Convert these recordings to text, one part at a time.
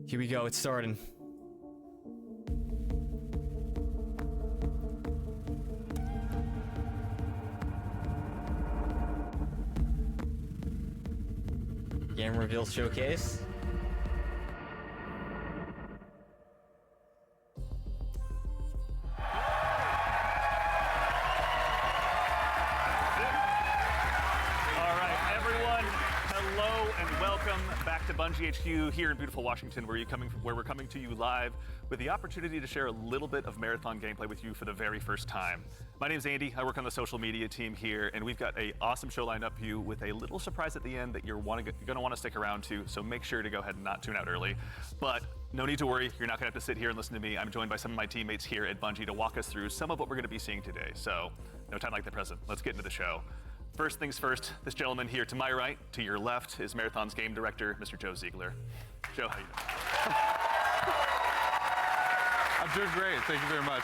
Here we go, it's starting. Game reveal showcase. Back to Bungie HQ here in beautiful Washington, where we're coming to you live with the opportunity to share a little bit of marathon gameplay with you for the very first time. My name's Andy. I work on the social media team here, and we've got an awesome show lined up for you with a little surprise at the end that you're going to want to stick around to. So make sure to go ahead and not tune out early. But no need to worry. You're not going to have to sit here and listen to me. I'm joined by some of my teammates here at Bungie to walk us through some of what we're going to be seeing today. So no time like the present. Let's get into the show. First things first, this gentleman here to my right, to your left, is Marathon's game director, Mr. Joe Ziegler. Joe, how you doing? I'm doing great, thank you very much.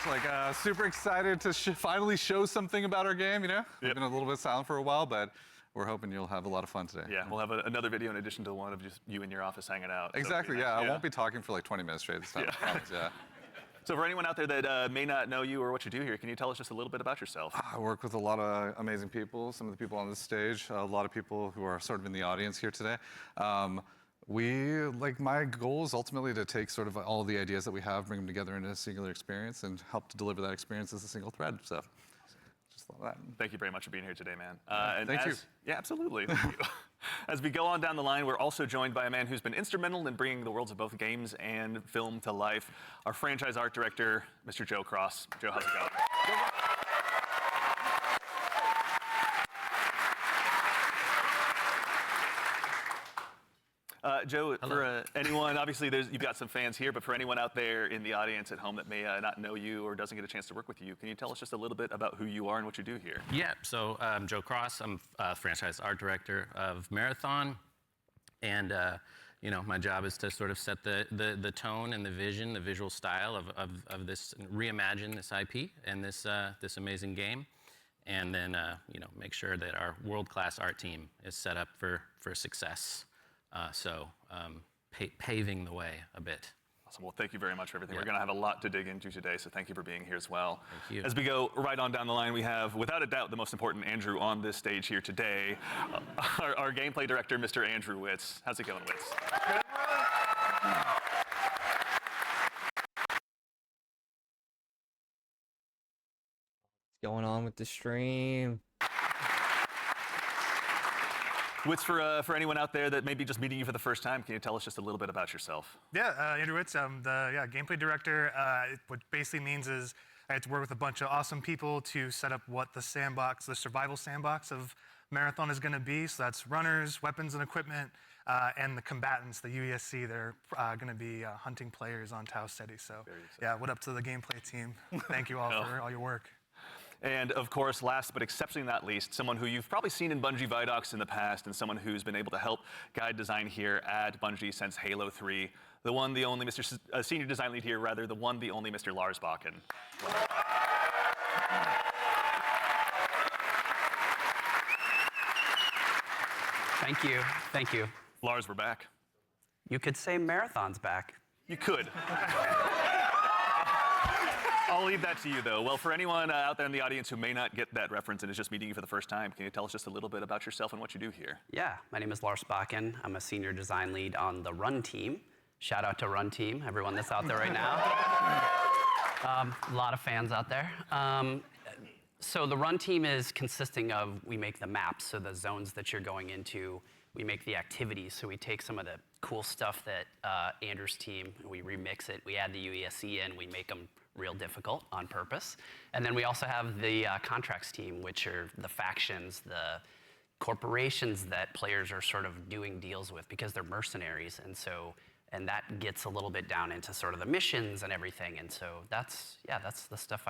Super excited to finally show something about our game, you know? Yep. We've been a little bit silent for a while, but we're hoping you'll have a lot of fun today. Yeah, we'll have another video in addition to one of just you in your office hanging out. Exactly, so I won't be talking for like 20 minutes straight this time, I promise, yeah. So for anyone out there that may not know you or what you do here, can you tell us just a little bit about yourself? I work with a lot of amazing people, some of the people on this stage, a lot of people who are sort of in the audience here today. My goal is ultimately to take sort of all of the ideas that we have, bring them together into a singular experience and help to deliver that experience as a single thread, so. Just love that. Thank you very much for being here today, man. Thank you. Yeah, absolutely. Thank you. As we go on down the line, we're also joined by a man who's been instrumental in bringing the worlds of both games and film to life, our franchise art director, Mr. Joe Cross. Joe, how's it going? Joe, hello. For anyone, obviously you've got some fans here, but for anyone out there in the audience at home that may not know you or doesn't get a chance to work with you, can you tell us just a little bit about who you are and what you do here? Yeah, so I'm Joe Cross. I'm franchise art director of Marathon. And my job is to sort of set the tone and the vision, the visual style of this, reimagine this IP and this amazing game. And then, make sure that our world-class art team is set up for success. Paving the way a bit. Awesome. Well, thank you very much for everything. Yeah. We're going to have a lot to dig into today, so thank you for being here as well. Thank you. As we go right on down the line, we have, without a doubt, the most important Andrew on this stage here today, our gameplay director, Mr. Andrew Witz. How's it going, Witz? What's going on with the stream? Witz, for anyone out there that may be just meeting you for the first time, can you tell us just a little bit about yourself? Yeah, Andrew Witz, I'm the gameplay director. What basically means is I had to work with a bunch of awesome people to set up what the survival sandbox of Marathon is going to be. So that's runners, weapons and equipment, and the combatants, the UESC. They're going to be hunting players on Tau City. So yeah, what up to the gameplay team? Thank you all for all your work. And of course, last but exceptionally not least, someone who you've probably seen in Bungie Vidocs in the past and someone who's been able to help guide design here at Bungie since Halo 3. The one, the only senior design lead here, rather, the one, the only Mr. Lars Bakken. Thank you. Thank you. Lars, we're back. You could say Marathon's back. You could. I'll leave that to you, though. Well, for anyone out there in the audience who may not get that reference and is just meeting you for the first time, can you tell us just a little bit about yourself and what you do here? Yeah, my name is Lars Bakken. I'm a senior design lead on the Run team. Shout out to Run team, everyone that's out there right now. A lot of fans out there. So the Run team is consisting of, we make the maps, so the zones that you're going into. We make the activities, so we take some of the cool stuff that Andrew's team, we remix it, we add the UESC in, we make them real difficult on purpose. And then we also have the contracts team, which are the factions, the corporations that players are sort of doing deals with because they're mercenaries. And that gets a little bit down into sort of the missions and everything. And so that's the stuff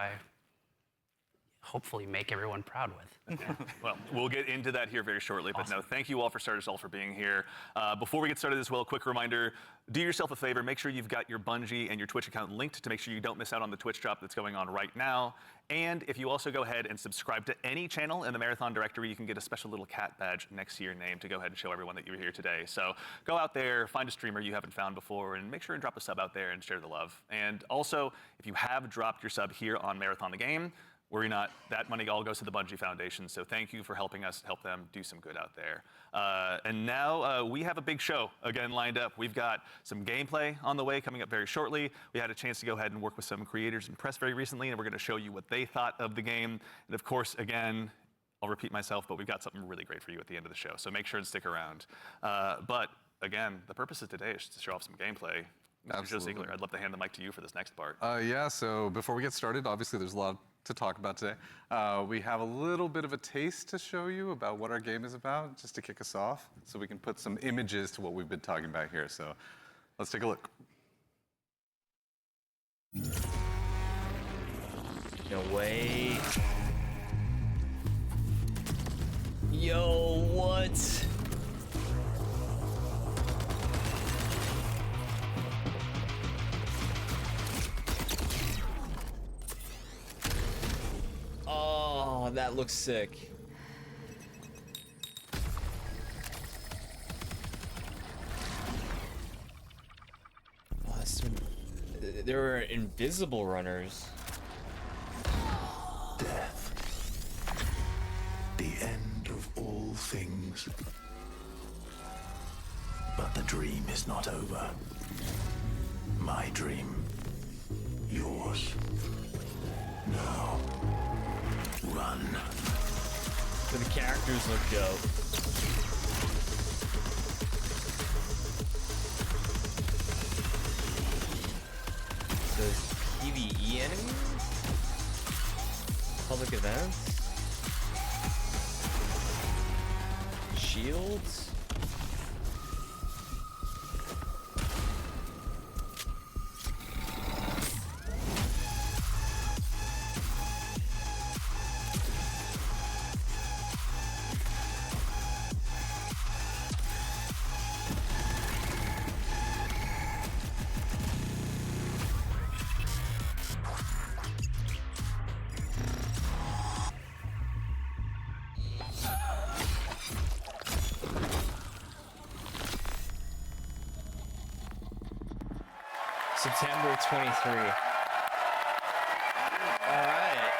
hopefully make everyone proud with. Well, we'll get into that here very shortly, but no, thank you all for starters all for being here. Before we get started as well, a quick reminder, do yourself a favor, make sure you've got your Bungie and your Twitch account linked to make sure you don't miss out on the Twitch drop that's going on right now. And if you also go ahead and subscribe to any channel in the Marathon directory, you can get a special little cat badge next to your name to go ahead and show everyone that you were here today. So go out there, find a streamer you haven't found before, and make sure and drop a sub out there and share the love. And also, if you have dropped your sub here on Marathon the Game, worry not, that money all goes to the Bungie Foundation, so thank you for helping us help them do some good out there. And now we have a big show again lined up. We've got some gameplay on the way coming up very shortly. We had a chance to go ahead and work with some creators and press very recently, and we're gonna show you what they thought of the game. And of course, again, I'll repeat myself, but we've got something really great for you at the end of the show, so make sure and stick around. But again, the purpose of today is to show off some gameplay. Mr. Joe Ziegler, I'd love to hand the mic to you for this next part. Yeah, so before we get started, obviously there's a lot to talk about today. We have a little bit of a taste to show you about what our game is about, just to kick us off, so we can put some images to what we've been talking about here. So let's take a look. No way. Yo, what? Oh, that looks sick. Oh, there were invisible runners. Death. The end of all things. But the dream is not over. My dream. Yours. Now. Run. So the characters look dope. Those PvE enemies? Public events? Shields? September 23. All right.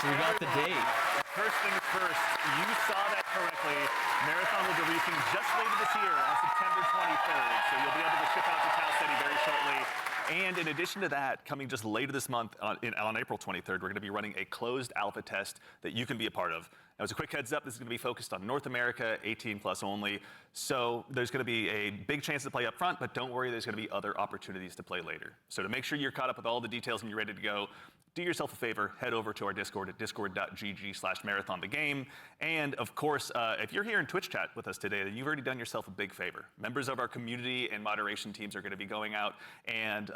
So we got the date. First things first, you saw that correctly. Marathon will be releasing just later this year on September 23rd. So you'll be able to ship out to Tau City very shortly. And in addition to that, coming just later this month on April 23rd, we're going to be running a closed alpha test that you can be a part of. Now, as a quick heads up, this is going to be focused on North America, 18 plus only. So there's going to be a big chance to play up front, but don't worry, there's going to be other opportunities to play later. So to make sure you're caught up with all the details and you're ready to go, do yourself a favor, head over to our Discord at discord.gg/marathonthegame. And of course, if you're here in Twitch chat with us today, then you've already done yourself a big favor. Members of our community and moderation teams are going to be going out and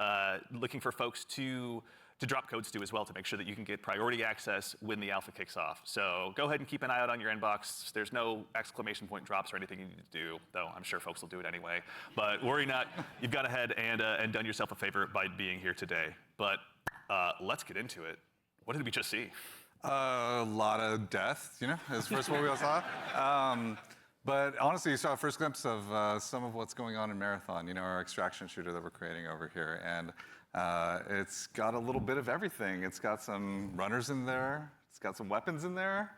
looking for folks to drop codes to as well to make sure that you can get priority access when the alpha kicks off. So go ahead and keep an eye out on your inbox. There's no exclamation point drops or anything you need to do, though I'm sure folks will do it anyway. But worry not, you've gone ahead and done yourself a favor by being here today. But let's get into it. What did we just see? A lot of death, you know, is first what we all saw. But honestly, you saw a first glimpse of some of what's going on in Marathon, you know, our extraction shooter that we're creating over here. And it's got a little bit of everything. It's got some runners in there. It's got some weapons in there.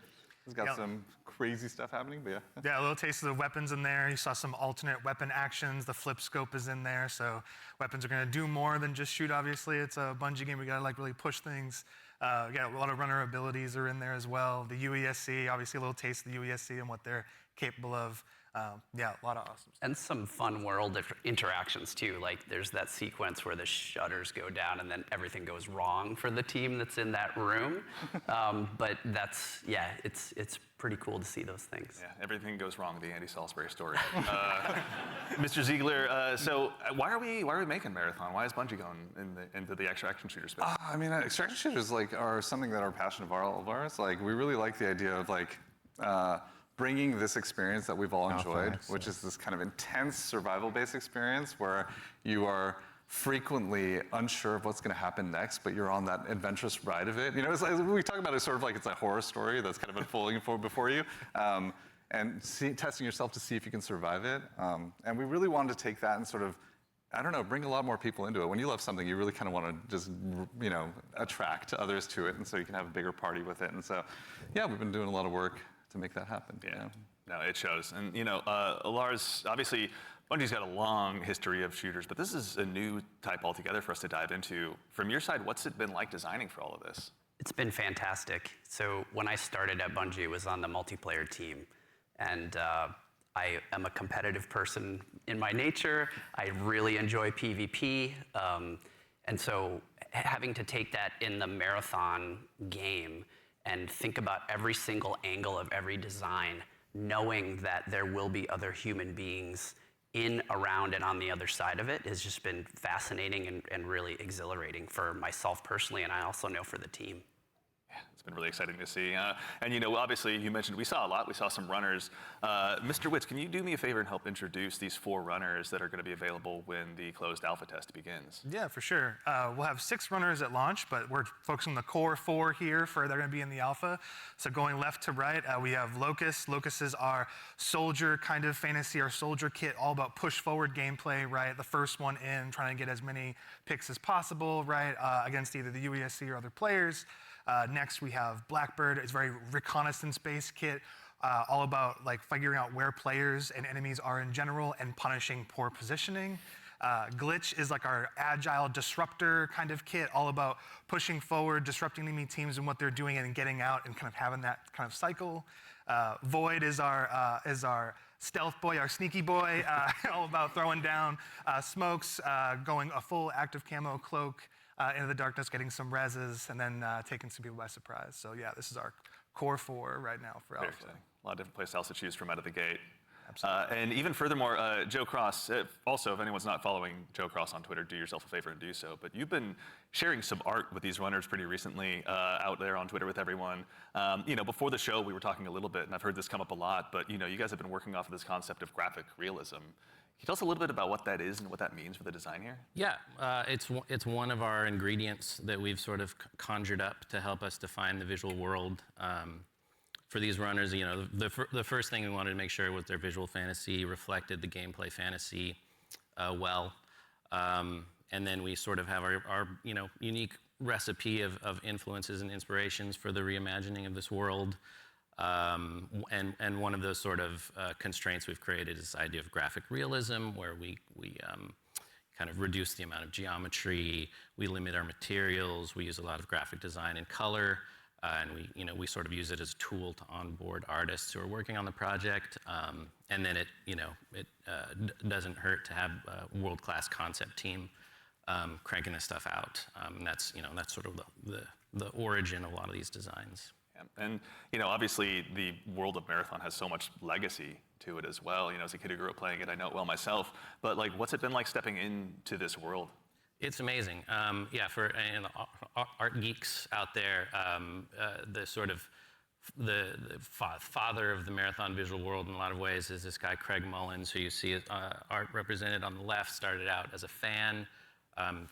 It's got some crazy stuff happening, but yeah. Yeah, a little taste of the weapons in there. You saw some alternate weapon actions. The flip scope is in there, so weapons are going to do more than just shoot, obviously. It's a Bungie game. We got to like really push things. Yeah, a lot of runner abilities are in there as well. The UESC, obviously a little taste of the UESC and what they're capable of. Yeah, a lot of awesome stuff. And some fun world interactions too. Like there's that sequence where the shutters go down and then everything goes wrong for the team that's in that room. But that's, yeah, it's pretty cool to see those things. Yeah, everything goes wrong, the Andy Salisbury story. Mr. Ziegler, so why are we making Marathon? Why is Bungie going into the extraction shooter space? I mean, extraction shooters are something that are passion of all of ours. Like, we really like the idea of bringing this experience that we've all enjoyed, which is this kind of intense survival-based experience where you are frequently unsure of what's going to happen next, but you're on that adventurous ride of it. You know, it's like, we talk about it sort of like it's a horror story that's kind of unfolding before you, and testing yourself to see if you can survive it. And we really wanted to take that and sort of, I don't know, bring a lot more people into it. When you love something, you really kind of want to just, you know, attract others to it, and so you can have a bigger party with it. And so, yeah, we've been doing a lot of work to make that happen. Yeah, no, it shows. And you know, Lars, obviously, Bungie's got a long history of shooters, but this is a new type altogether for us to dive into. From your side, what's it been like designing for all of this? It's been fantastic. So when I started at Bungie, it was on the multiplayer team. And I am a competitive person in my nature. I really enjoy PvP. And so having to take that in the Marathon game and think about every single angle of every design, knowing that there will be other human beings in, around, and on the other side of it has just been fascinating and really exhilarating for myself personally, and I also know for the team. It's been really exciting to see. And you know, obviously, you mentioned we saw a lot. We saw some runners. Mr. Witz, can you do me a favor and help introduce these 4 runners that are going to be available when the closed alpha test begins? Yeah, for sure. We'll have 6 runners at launch, but we're focusing on the core 4 here they're going to be in the alpha. So going left to right, we have Locust. Locust is our soldier kind of fantasy, our soldier kit, all about push forward gameplay, right? The first one in, trying to get as many picks as possible, right? Against either the UESC or other players. Next, we have Blackbird. It's a very reconnaissance-based kit, all about like figuring out where players and enemies are in general and punishing poor positioning. Glitch is like our agile disruptor kind of kit, all about pushing forward, disrupting enemy teams and what they're doing and getting out and kind of having that kind of cycle. Void is our stealth boy, our sneaky boy, all about throwing down smokes, going a full active camo cloak, into the darkness, getting some reses, and then taking some people by surprise. So yeah, this is our core 4 right now for Very alpha. exciting. A lot of different play styles to choose from out of the gate. And even furthermore, Joe Cross, also, if anyone's not following Joe Cross on Twitter, do yourself a favor and do so. But you've been sharing some art with these runners pretty recently out there on Twitter with everyone. You know, before the show, we were talking a little bit, and I've heard this come up a lot, but you know, you guys have been working off of this concept of graphic realism. Can you tell us a little bit about what that is and what that means for the design here? Yeah, it's one of our ingredients that we've sort of conjured up to help us define the visual world. For these runners, you know, the first thing we wanted to make sure was their visual fantasy reflected the gameplay fantasy well. And then we sort of have our you know, unique recipe of influences and inspirations for the reimagining of this world. And one of those sort of constraints we've created is this idea of graphic realism, where we kind of reduce the amount of geometry, we limit our materials, we use a lot of graphic design and color, and we sort of use it as a tool to onboard artists who are working on the project. And then it doesn't hurt to have a world-class concept team cranking this stuff out. And that's sort of the origin of a lot of these designs. And you know, obviously, the world of Marathon has so much legacy to it as well. You know, as a kid who grew up playing it, I know it well myself. But like, what's it been like stepping into this world? It's amazing. Yeah, for art geeks out there, the sort of the father of the Marathon visual world in a lot of ways is this guy Craig Mullins, who you see art represented on the left. Started out as a fan.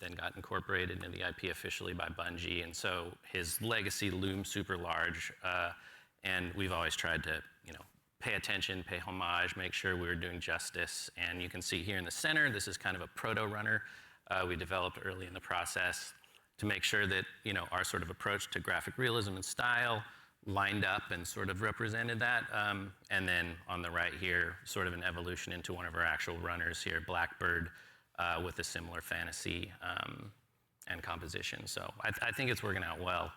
Then got incorporated into the IP officially by Bungie, and so his legacy looms super large. And we've always tried to, you know, pay attention, pay homage, make sure we were doing justice. And you can see here in the center, this is kind of a proto-runner we developed early in the process to make sure that, you know, our sort of approach to graphic realism and style lined up and sort of represented that. And then on the right here, sort of an evolution into one of our actual runners here, Blackbird. With a similar fantasy and composition. So I think it's working out well,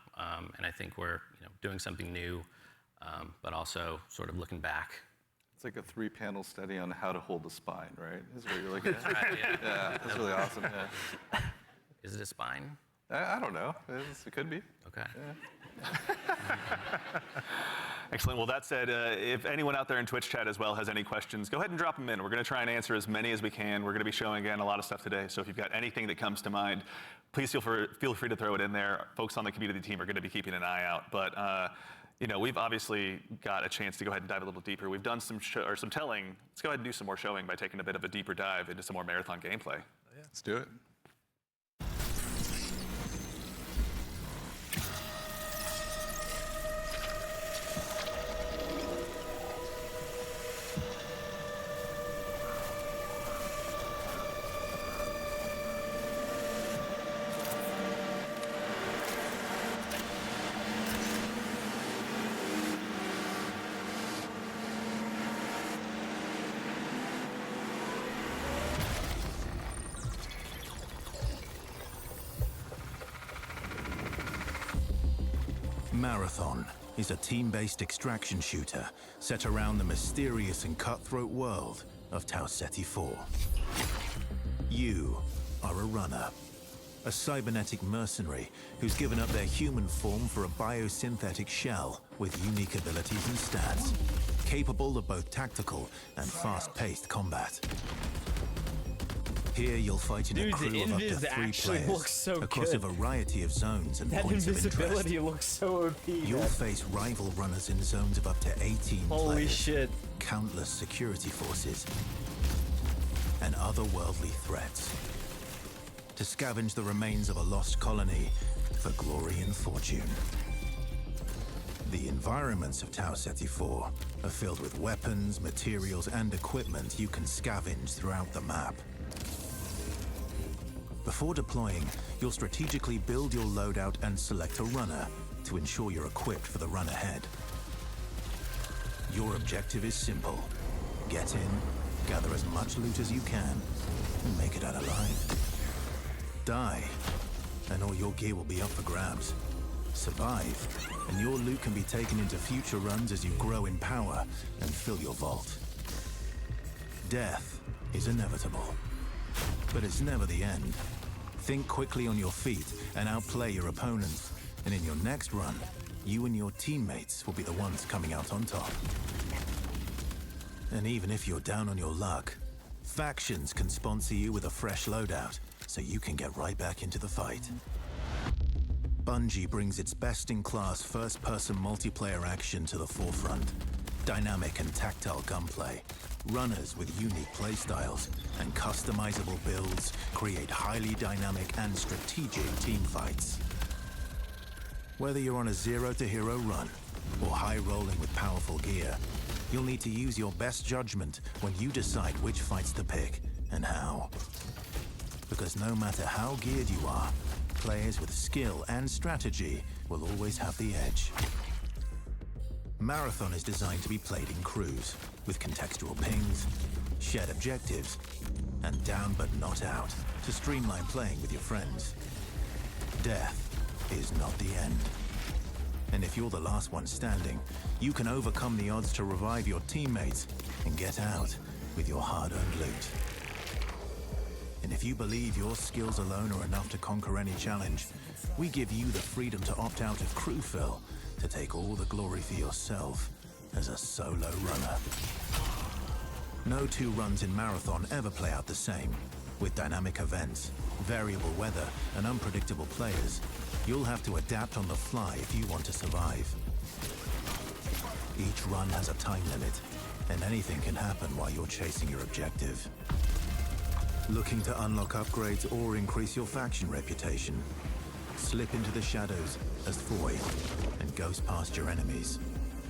and I think we're, you know, doing something new, but also sort of looking back. It's like a 3-panel study on how to hold the spine, right? Is what you're looking at. Right, yeah. Yeah, that's really awesome. Yeah. Is it a spine? I don't know. It could be. Okay. Excellent. Well, that said, if anyone out there in Twitch chat as well has any questions, go ahead and drop them in. We're going to try and answer as many as we can. We're going to be showing, again, a lot of stuff today. So if you've got anything that comes to mind, please feel free to throw it in there. Folks on the community team are going to be keeping an eye out. But you know, we've obviously got a chance to go ahead and dive a little deeper. We've done some telling. Let's go ahead and do some more showing by taking a bit of a deeper dive into some more Marathon gameplay. Let's do it. Marathon is a team-based extraction shooter set around the mysterious and cutthroat world of Tau Ceti 4. You are a runner, a cybernetic mercenary who's given up their human form for a biosynthetic shell with unique abilities and stats, capable of both tactical and fast-paced combat. Here you'll fight in a Dude, crew the of up to invis 3 actually players looks so across good. a variety of zones and That points of interest. invisibility looks so OP. You'll man. face rival runners in zones of up to 18 Holy players, shit. countless security forces, and otherworldly threats. To scavenge the remains of a lost colony for glory and fortune. The environments of Tau Ceti 4 are filled with weapons, materials, and equipment you can scavenge throughout the map. Before deploying, you'll strategically build your loadout and select a runner to ensure you're equipped for the run ahead. Your objective is simple. Get in, gather as much loot as you can, and make it out alive. Die, and all your gear will be up for grabs. Survive, and your loot can be taken into future runs as you grow in power and fill your vault. Death is inevitable, but it's never the end. Think quickly on your feet and outplay your opponents, and in your next run, you and your teammates will be the ones coming out on top. And even if you're down on your luck, factions can sponsor you with a fresh loadout, so you can get right back into the fight. Bungie brings its best-in-class first-person multiplayer action to the forefront. Dynamic and tactile gunplay, runners with unique playstyles, and customizable builds create highly dynamic and strategic team fights. Whether you're on a zero-to-hero run or high-rolling with powerful gear, you'll need to use your best judgment when you decide which fights to pick and how. Because no matter how geared you are, players with skill and strategy will always have the edge. Marathon is designed to be played in crews, with contextual pings, shared objectives, and down but not out, to streamline playing with your friends. Death is not the end. And if you're the last one standing, you can overcome the odds to revive your teammates and get out with your hard-earned loot. And if you believe your skills alone are enough to conquer any challenge, we give you the freedom to opt out of crew fill to take all the glory for yourself as a solo runner. No 2 runs in Marathon ever play out the same. With dynamic events, variable weather, and unpredictable players, you'll have to adapt on the fly if you want to survive. Each run has a time limit, and anything can happen while you're chasing your objective. Looking to unlock upgrades or increase your faction reputation? Slip into the shadows as Void and ghost past your enemies.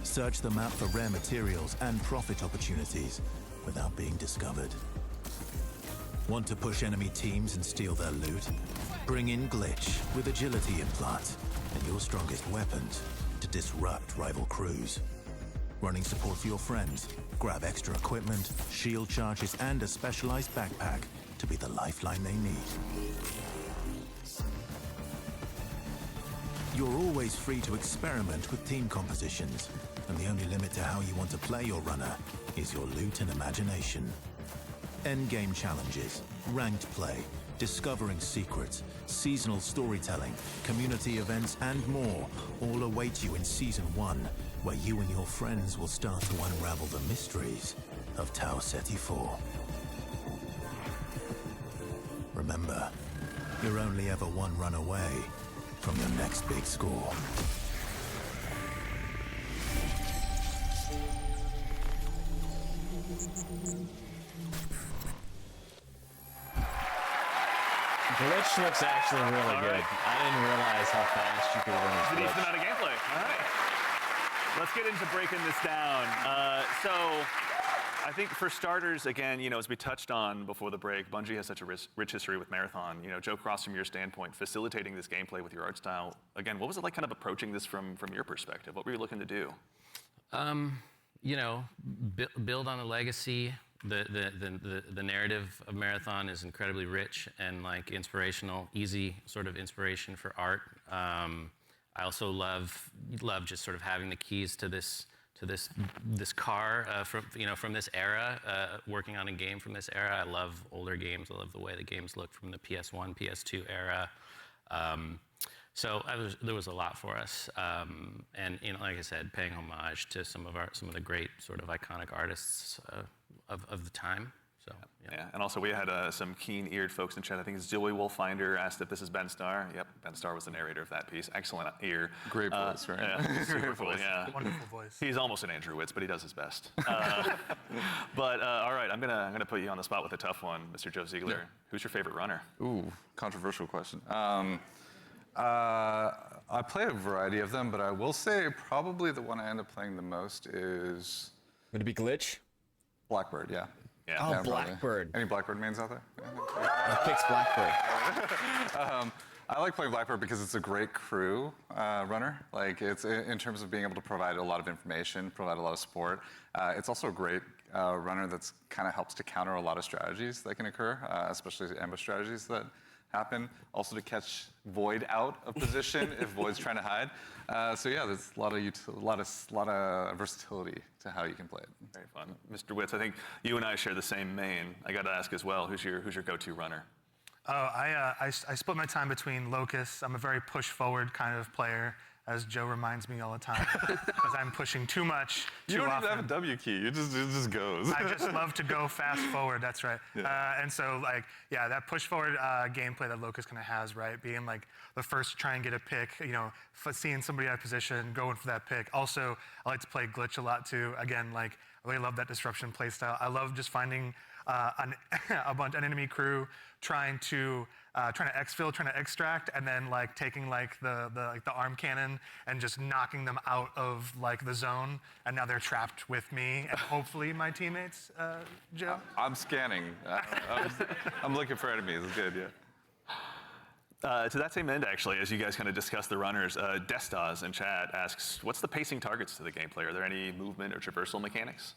Search the map for rare materials and profit opportunities without being discovered. Want to push enemy teams and steal their loot? Bring in Glitch with agility implants and your strongest weapons to disrupt rival crews. Running support for your friends, grab extra equipment, shield charges, and a specialized backpack to be the lifeline they need. You're always free to experiment with team compositions, and the only limit to how you want to play your runner is your loot and imagination. Endgame challenges, ranked play, discovering secrets, seasonal storytelling, community events, and more all await you in Season 1, where you and your friends will start to unravel the mysteries of Tau Ceti 4. Remember, you're only ever one run away from your next big score. Glitch looks actually really good. I didn't realize how fast you could run It's a this decent glitch. amount of gameplay. All right. Let's get into breaking this down. So I think for starters, again, as we touched on before the break, Bungie has such a rich history with Marathon. Joe Cross, from your standpoint, facilitating this gameplay with your art style, again, what was it like kind of approaching this from your perspective? What were you looking to do? Build on the legacy. The narrative of Marathon is incredibly rich and like inspirational, easy sort of inspiration for art. I also love just sort of having the keys to this car from this era, working on a game from this era. I love older games. I love the way the games look from the PS1, PS2 era. So there was a lot for us, and like I said, paying homage to some of the great sort of iconic artists of the time. So Yeah, and also we had some keen-eared folks in chat. I think it's Joey Wolfinder asked if this is Ben Starr. Yep, Ben Starr was the narrator of that piece. Excellent ear. Great voice, right? Yeah, super cool. Yeah, Wonderful voice. he's almost an Andrew Witz, but he does his best. But all right, I'm gonna put you on the spot with a tough one, Mr. Joe Ziegler. Yeah. Who's your favorite runner? Ooh, controversial question. I play a variety of them, but I will say probably the one I end up playing the most is Would it be Glitch? Blackbird, yeah. Yeah. Oh, Yeah, probably. Blackbird. Any Blackbird mains out there? Picks Blackbird. I like playing Blackbird because it's a great crew runner. Like, it's in terms of being able to provide a lot of information, provide a lot of support. It's also a great runner that's kind of helps to counter a lot of strategies that can occur, especially ambush strategies that happen. Also to catch Void out of position if Void's trying to hide. So yeah, there's a lot of versatility to how you can play it. Very fun, Mr. Witz. I think you and I share the same main. I got to ask as well. Who's your go-to runner? Oh, I split my time between Locust. I'm a very push-forward kind of player, as Joe reminds me all the time, because I'm pushing too much too You don't often. even have a W key. It just goes. I just love to go fast forward. That's right. Yeah. And so, that push forward gameplay that Locust kind of has, right? Being like the first to try and get a pick, seeing somebody out of position, going for that pick. Also, I like to play Glitch a lot too. Again, I really love that disruption play style. I love just finding an enemy crew trying to exfil, trying to extract, and then taking the arm cannon and just knocking them out of the zone, and now they're trapped with me and hopefully my teammates. Joe. I'm scanning. I'm looking for enemies. It's good, yeah. To that same end, actually, as you guys kind of discuss the runners, Destas in chat asks, what's the pacing targets to the gameplay? Are there any movement or traversal mechanics?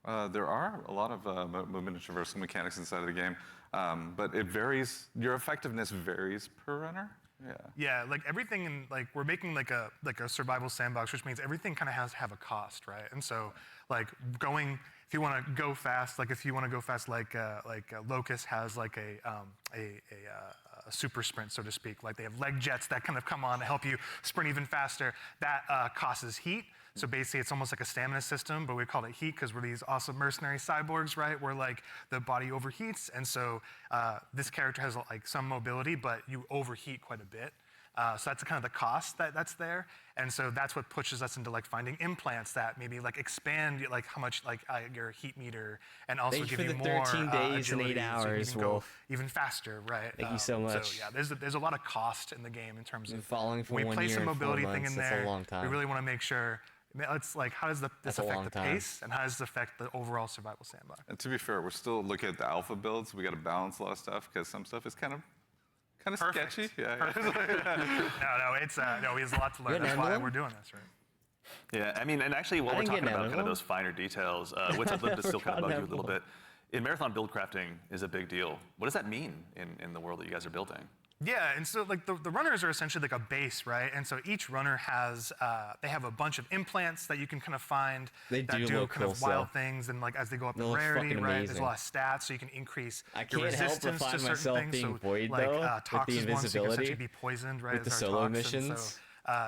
There are a lot of movement and traversal mechanics inside of the game, but it varies. Your effectiveness varies per runner. Yeah, everything in we're making a survival sandbox, which means everything kind of has to have a cost, right? And so if you want to go fast, Locust has a super sprint, so to speak. They have leg jets that kind of come on to help you sprint even faster. That causes heat. So basically, it's almost like a stamina system, but we call it heat because we're these awesome mercenary cyborgs, right? Where the body overheats, and so this character has some mobility, but you overheat quite a bit. So that's kind of the cost that's there, and so that's what pushes us into finding implants that maybe expand how much your heat meter, and also Thank you give for you the more 13 days and 8 agility, so you hours, can go Wolf. even faster, right? Thank you so much. So yeah, there's a lot of cost in the game in terms of Following for when we 1 place year a and 4 mobility thing months, in that's there. a long time. We really want to make sure. It's how does this That's a affect long the time. pace, and how does it affect the overall survival sandbox? And to be fair, we're still looking at the alpha builds. We got to balance a lot of stuff because some stuff is kind of Perfect. sketchy. Yeah. There's a lot to learn. You That's an why emblem? we're doing this, right? Yeah, I mean, and actually, while I we're didn't talking get an about kind of emblem. those finer details, Witz, I'd love to still kind of Forgot bug an you a little emblem. bit. In Marathon, build crafting is a big deal. What does that mean in the world that you guys are building? Yeah, and so like the runners are essentially like a base, right? And so each runner has, they have a bunch of implants that you can kind of find that do do look kind of cool, wild so. things, and like as they go up They in look rarity, fucking right? There's a amazing. lot of stats, so you can increase I your can't help but resistance to find certain myself things. being so Void, like though, with Tox the is one, so you can essentially invisibility, be poisoned, right? with the as our solo Tox, and missions. so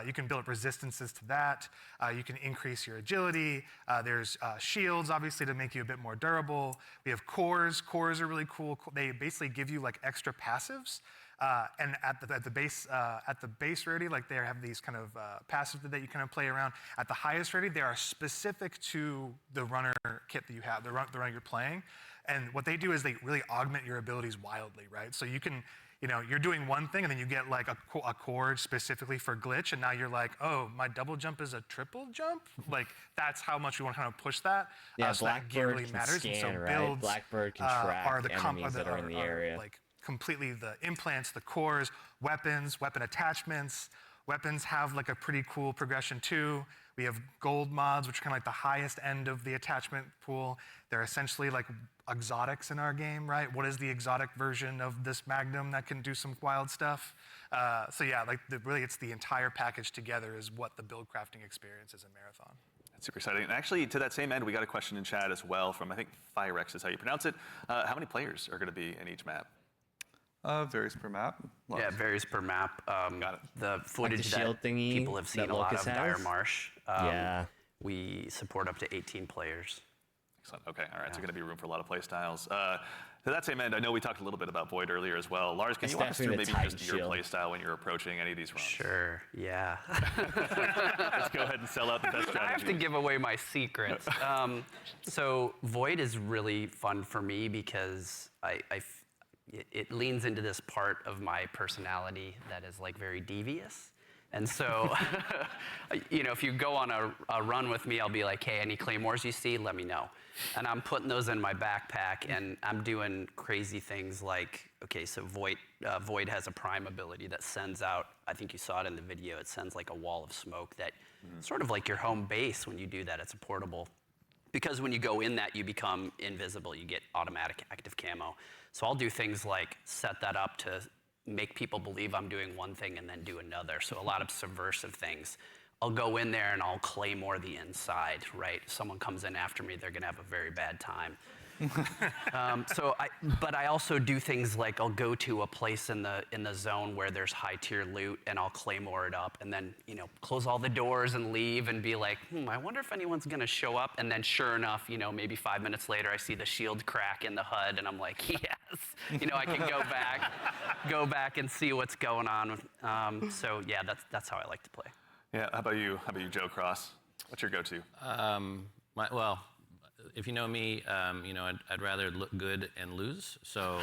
you can build up resistances to that. You can increase your agility. There's shields, obviously, to make you a bit more durable. We have cores. Cores are really cool. They basically give you like extra passives. And at the base rarity, like they have these kind of passives that you kind of play around. At the highest rarity, they are specific to the runner kit that you have, the runner you're playing. And what they do is they really augment your abilities wildly, right? So you can, you're doing one thing and then you get like a cord specifically for glitch, and now you're like, oh, my double jump is a triple jump? Like that's how much we want to kind of push that. Yeah, so that gear Blackbird really can matters. scan, and so right? builds, Blackbird can track enemies that are in the area. Like completely the implants, the cores, weapons, weapon attachments. Weapons have like a pretty cool progression too. We have gold mods, which are kind of like the highest end of the attachment pool. They're essentially like exotics in our game, right? What is the exotic version of this Magnum that can do some wild stuff? So yeah, like really it's the entire package together is what the build crafting experience is in Marathon. That's super exciting. And actually, to that same end, we got a question in chat as well from, I think, Firex is how you pronounce it. How many players are going to be in each map? Varies per map. Lots. Yeah, it varies per map. Got it. The footage that shield thingy people have seen that a lot of Locust Dire has? Marsh. Yeah. We support up to 18 players. Excellent. Okay, all right, so going to be room for a lot of play styles. To that same end, I know we talked a little bit about Void earlier as well. Lars, can It's you walk us through definitely maybe the just your Titan play shield. style when you're approaching any of these runs? Sure, yeah. Let's go ahead and sell out the best strategy. I have to give away my secrets. So Void is really fun for me because it leans into this part of my personality that is like very devious. And so, if you go on a run with me, I'll be like, hey, any claymores you see, let me know. And I'm putting those in my backpack, and I'm doing crazy things like, okay, so Void has a prime ability that sends out, I think you saw it in the video, it sends like a wall of smoke that sort of like your home base when you do that. It's a portable. Because when you go in that, you become invisible. You get automatic active camo. So I'll do things like set that up to make people believe I'm doing one thing and then do another. So a lot of subversive things. I'll go in there and I'll claymore the inside, right? Someone comes in after me, they're gonna have a very bad time. But I also do things like I'll go to a place in the zone where there's high tier loot and I'll claymore it up and then close all the doors and leave and be like, I wonder if anyone's gonna show up. And then sure enough, maybe 5 minutes later I see the shield crack in the HUD and I'm like, yes, I can go back and see what's going on. So yeah, that's how I like to play. Yeah, how about you, Joe Cross? What's your go-to? Well, if you know me, I'd rather look good and lose. So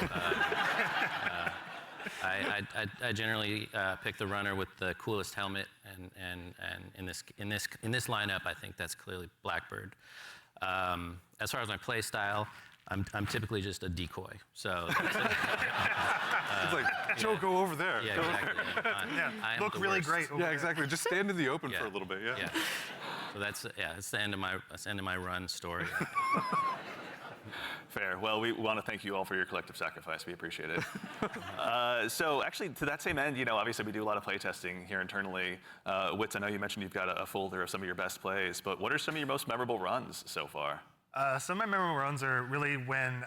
I generally pick the runner with the coolest helmet, and in this lineup, I think that's clearly Blackbird. As far as my play style, I'm typically just a decoy. So It's like, Joe, go over there. yeah, Go over exactly. there. I am Look the really worst. great. Yeah, exactly. Just stand in the open for Yeah. a little bit. Yeah. Yeah. So that's the end of my run story. Fair. Well, we want to thank you all for your collective sacrifice. We appreciate it. So actually, to that same end, obviously we do a lot of play testing here internally. Witz, I know you mentioned you've got a folder of some of your best plays, but what are some of your most memorable runs so far? Some of my memorable runs are really when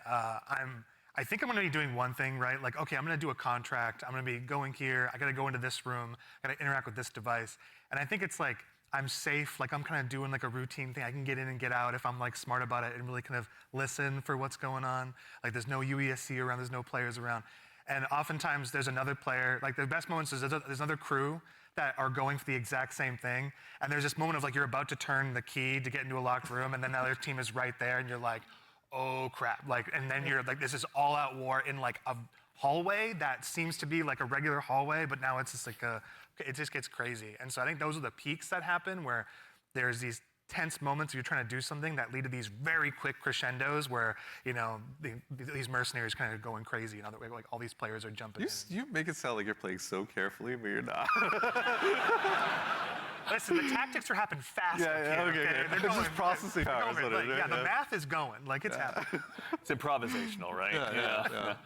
I think I'm gonna be doing one thing, right? Like, okay, I'm gonna do a contract. I'm gonna be going here. I gotta go into this room. I gotta interact with this device. And I think it's like, I'm safe. Like I'm kind of doing like a routine thing. I can get in and get out if I'm like smart about it and really kind of listen for what's going on. Like there's no UESC around, there's no players around. And oftentimes there's another player, like the best moments is there's another crew that are going for the exact same thing. And there's this moment of like, you're about to turn the key to get into a locked room and then the other team is right there and you're like, oh crap. Like, and then you're like, this is all out war in like a hallway that seems to be like a regular hallway, but now it's just like it just gets crazy. And so I think those are the peaks that happen where there's these tense moments you're trying to do something that lead to these very quick crescendos where, these mercenaries kind of going crazy. And like all these players are jumping in. You make it sound like you're playing so carefully, but you're not. Listen, the tactics are happening fast. Okay. They're It's going, just processing they're power is going, what it like, is, yeah, the yeah. math is going. Like, it's happening. It's improvisational, right? Yeah.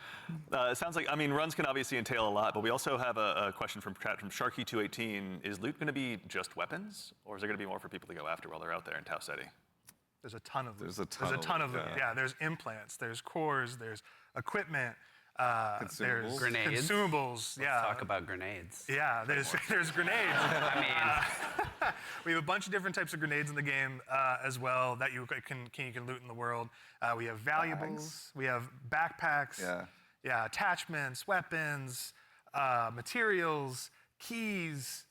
It sounds like, I mean, runs can obviously entail a lot, but we also have a question from Sharky218. Is loot going to be just weapons, or is there going to be more for people to go after while they're out there in Tau Ceti? There's a ton of loot. There's a ton of loot. loot, Yeah, there's implants, there's cores, there's equipment, Consumables. there's Grenades. Let's consumables. Yeah. talk about grenades. Yeah, there's grenades. I mean, We have a bunch of different types of grenades in the game as well that you can loot in the world. We have valuables, we have backpacks, attachments, weapons, materials, keys.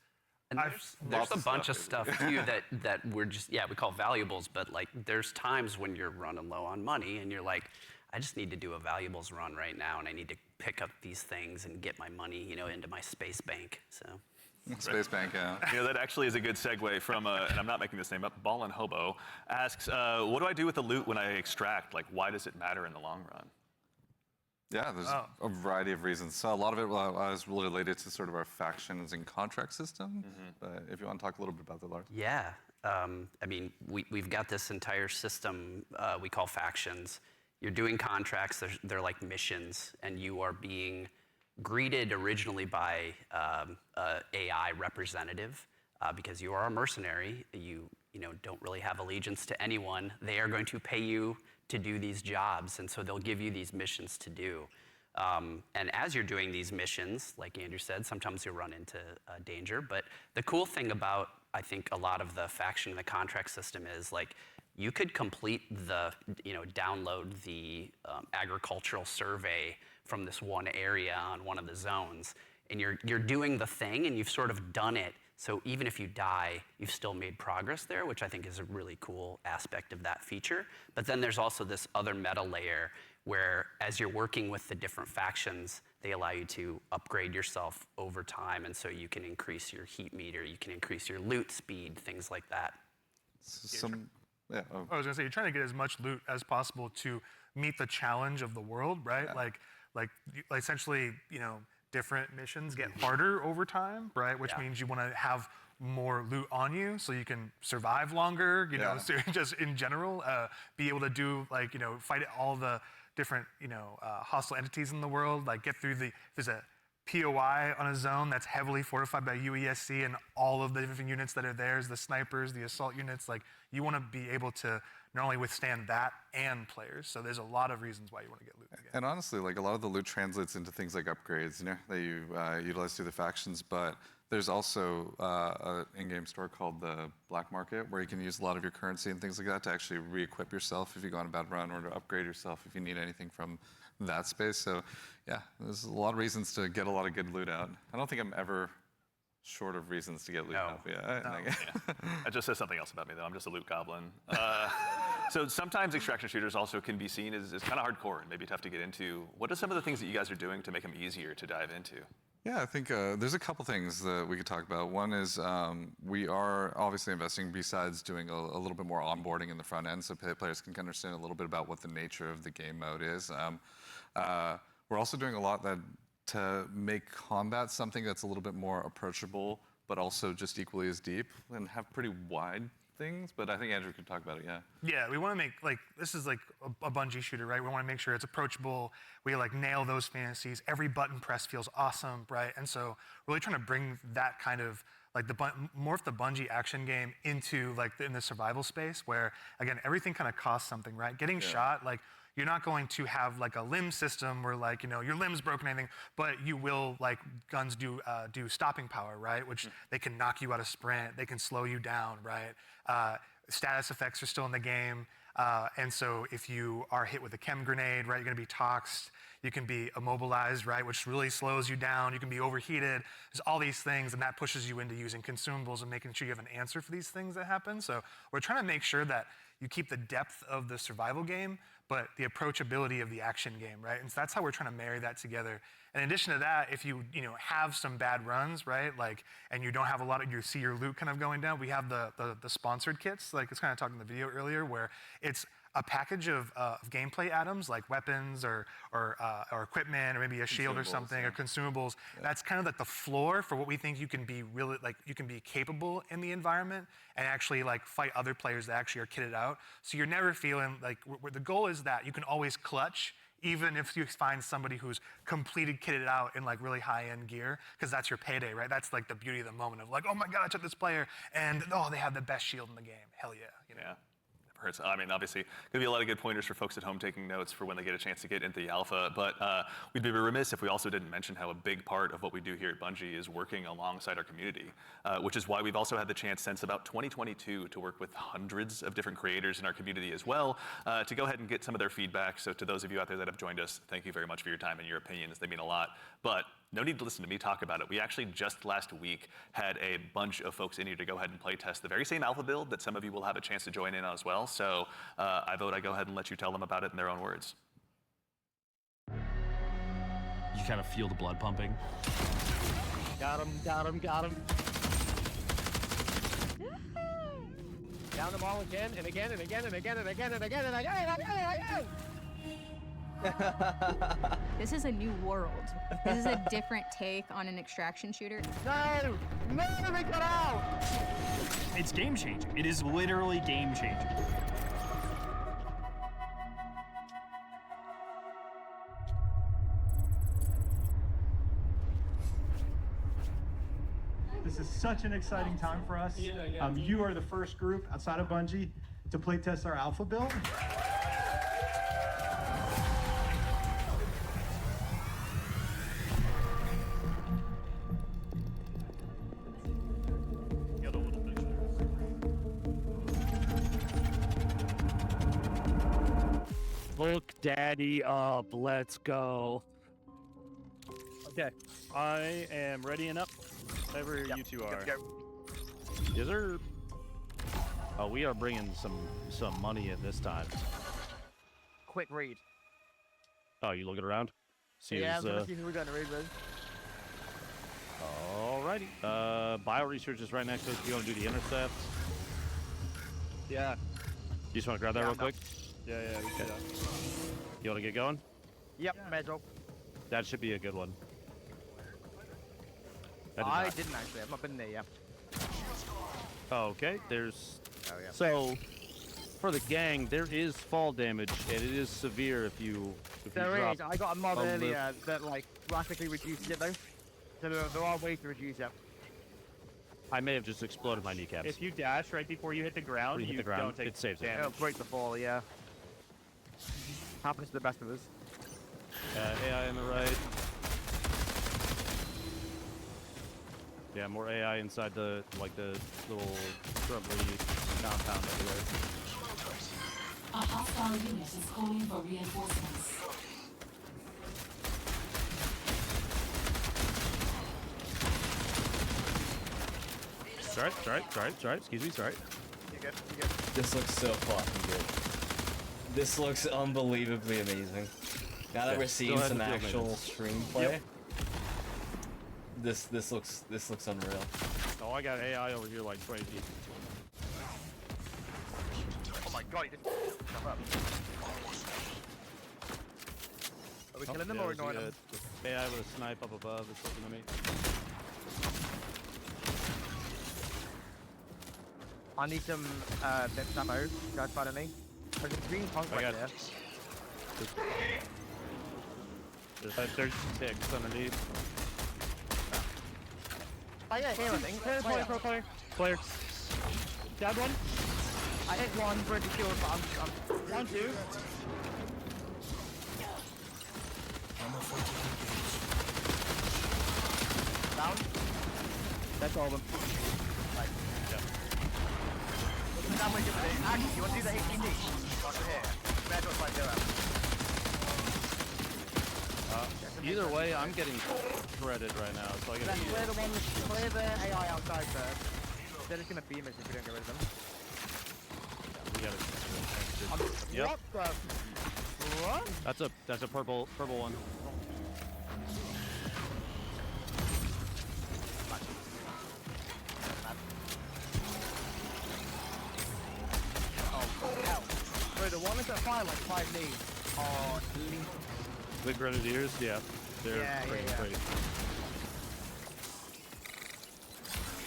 and there's a bunch of stuff too that we're just, we call valuables, but like there's times when you're running low on money and you're like, I just need to do a valuables run right now and I need to pick up these things and get my money, into my space bank. So. Space Bank, yeah. That actually is a good segue from, and I'm not making this name up, Ballin' Hobo asks, what do I do with the loot when I extract? Like, why does it matter in the long run? Yeah, there's a variety of reasons. So a lot of it was related to sort of our factions and contract system. But if you want to talk a little bit about that, Lars. Yeah, I mean, we've got this entire system we call factions. You're doing contracts, they're like missions, and you are being greeted originally by AI representative because you are a mercenary. You don't really have allegiance to anyone. They are going to pay you to do these jobs, and so they'll give you these missions to do. And as you're doing these missions, like Andrew said, sometimes you'll run into danger. But the cool thing about, I think, a lot of the faction and the contract system is like you could complete the, download the agricultural survey from this one area on one of the zones, and you're doing the thing, and you've sort of done it. So even if you die, you've still made progress there, which I think is a really cool aspect of that feature. But then there's also this other meta layer where as you're working with the different factions, they allow you to upgrade yourself over time, and so you can increase your heat meter, you can increase your loot speed, things like that. I was gonna say, you're trying to get as much loot as possible to meet the challenge of the world, right? Yeah. Like essentially, different missions get harder over time, right? Which means you want to have more loot on you so you can survive longer, so just in general, be able to do fight all the different, hostile entities in the world, like get through there's a POI on a zone that's heavily fortified by UESC and all of the different units that are there, the snipers, the assault units, like you want to be able to not only withstand that and players. So there's a lot of reasons why you want to get loot again. And honestly, like a lot of the loot translates into things like upgrades, that you utilize through the factions. But there's also an in-game store called the Black Market where you can use a lot of your currency and things like that to actually re-equip yourself if you go on a bad run, or to upgrade yourself if you need anything from that space. So yeah, there's a lot of reasons to get a lot of good loot out. I don't think I'm ever short of reasons to get loot out. That just says something else about me, though. I'm just a loot goblin. So sometimes extraction shooters also can be seen as kind of hardcore and maybe tough to get into. What are some of the things that you guys are doing to make them easier to dive into? Yeah, I think there's a couple things that we could talk about. One is we are obviously investing, besides doing a little bit more onboarding in the front end so players can understand a little bit about what the nature of the game mode is. We're also doing a lot to make combat something that's a little bit more approachable, but also just equally as deep and have pretty wide things. But I think Andrew could talk about it, Yeah, we want to make, this is like a Bungie shooter, right? We want to make sure it's approachable. We nail those fantasies. Every button press feels awesome, right? And so really trying to bring that kind of, morph the Bungie action game into in the survival space where, again, everything kind of costs something, right? Getting shot, you're not going to have a limb system where your limb's broken or anything, but you will, guns do stopping power, right? Which they can knock you out of sprint, they can slow you down, right? Status effects are still in the game. And so if you are hit with a chem grenade, right, you're gonna be toxed, you can be immobilized, right, which really slows you down, you can be overheated. There's all these things, and that pushes you into using consumables and making sure you have an answer for these things that happen. So we're trying to make sure that you keep the depth of the survival game, but the approachability of the action game, right? And so that's how we're trying to marry that together. And in addition to that, if you have some bad runs, right, and you don't have a lot of, you see your loot kind of going down, we have the sponsored kits, it's kind of talking in the video earlier, where it's a package of gameplay items like weapons or equipment or maybe a shield or something or consumables. That's kind of like the floor for what we think you can be really you can be capable in the environment and actually like fight other players that actually are kitted out. So you're never feeling like the goal is that you can always clutch even if you find somebody who's completed kitted out in like really high-end gear, because that's your payday, right? That's like the beauty of the moment of like, oh my God, I took this player and oh, they have the best shield in the game. Hell yeah, you know? Yeah. Hurts. I mean, obviously, gonna be a lot of good pointers for folks at home taking notes for when they get a chance to get into the alpha. But we'd be remiss if we also didn't mention how a big part of what we do here at Bungie is working alongside our community, which is why we've also had the chance since about 2022 to work with hundreds of different creators in our community as well, to go ahead and get some of their feedback. So to those of you out there that have joined us, thank you very much for your time and your opinions. They mean a lot. But no need to listen to me talk about it. We actually just last week had a bunch of folks in here to go ahead and play test the very same alpha build that some of you will have a chance to join in on as well. So I vote I go ahead and let you tell them about it in their own words. You kind of feel the blood pumping. Got him, got him, got him. Down them all again and again and again and again and again and again and again and again and again. This is a new world. This is a different take on an extraction shooter. No! No, they got out! It's game changing. It is literally game changing. This is such an exciting time for us. You are the first group outside of Bungie to playtest our alpha build. Look daddy up, let's go. Okay, I am ready and up. Whenever you two are. Yes, sir. Oh, we are bringing some money in this time. Quick read. Oh, you looking around? Yeah, I'm gonna see who we're gonna read with. Alrighty. Bio research is right next to us. You want to do the intercept? Yeah. You just want to grab that real quick? Yeah, we can do that. You want to get going? Yep, medal. That should be a good one. I didn't actually. I've not been there yet. Okay, so for the gang, there is fall damage, and it is severe if you There is. drop I got a mod a earlier that like drastically reduced it though. So there are ways to reduce it. I may have just exploded my kneecaps. If you dash right before you hit the ground, you don't take it saves it. damage. It'll break the fall, yeah. Happens to the best of us. AI on the right. Yeah, more AI inside the little shrubbery compound over there. A hostile unit is calling for reinforcements. Sorry. Excuse me, sorry. You're good. This looks so fucking good. This looks unbelievably amazing. Now that we're seeing some actual stream play, this looks unreal. Oh, I got AI over here like crazy. Oh my god, he just shut up. Are we killing them or ignoring them? AI with a snipe up above is looking at me. I need some bits ammo. Guys, follow me. There's a green punk right there. There's 6 underneath. Oh yeah, here I think. Clear. Down one. I hit one for a kill, but I'm down 2. Down. That's all of them. Right. Yeah. Actually, you want to do the HDD? Over here. Red looks like Either way, I'm getting shredded right now, so I gotta clear the AI outside first. They're just gonna beam us if we don't get rid of them. We gotta. Yep. What? That's a purple one. Oh hell! Through the one is at fire like 5 knees. Oh, The Grenadiers, yeah. They're pretty great.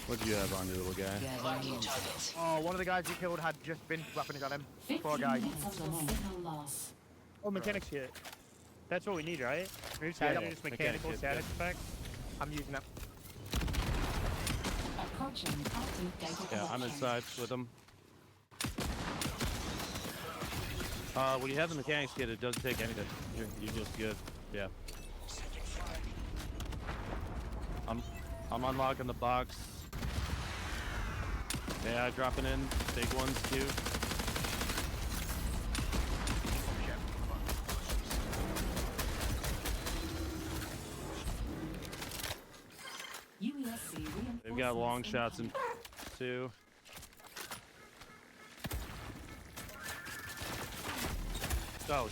What do you have on your little guy? Oh, one of the guys you killed had just been weapons on him. Poor guy. Oh, mechanics kit. That's what we need, right? We're just having this mechanical status effect. I'm using it. Yeah, I'm inside with them. When you have the mechanics kit, it doesn't take anything. You're just good. Yeah. I'm unlocking the box. Yeah, dropping in big ones too. They've got long shots in too. Oh.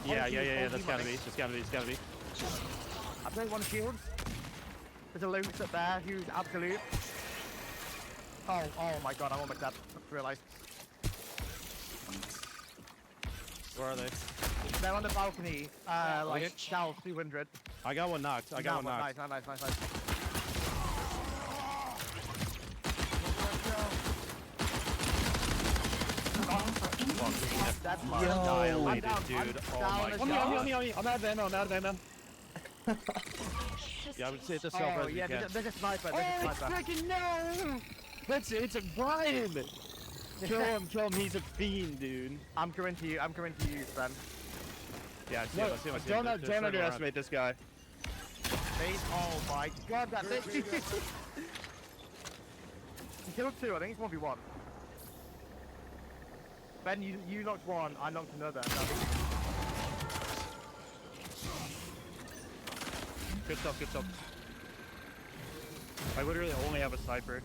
Yeah. That's gotta be. It's gotta be. I played one of shields. There's a loot up there who's absolute. Oh my god, I'm almost dead. I just realised. Where are they? They're on the balcony, like south 200. I got one knocked. Nice. That's dilated, dude. Oh my god. I'm out of ammo. Yeah, I would say it's a self-res. Yeah, there's a sniper. Freaking no! It's a Brian! Kill him, he's a fiend, dude. I'm coming to you, friend. Yeah, I see him. Don't underestimate this guy. Oh my god, that bitch! He killed 2, I think it's 1v1. Ben, you knocked 1, I knocked another. Good stuff. I literally only have a sniper.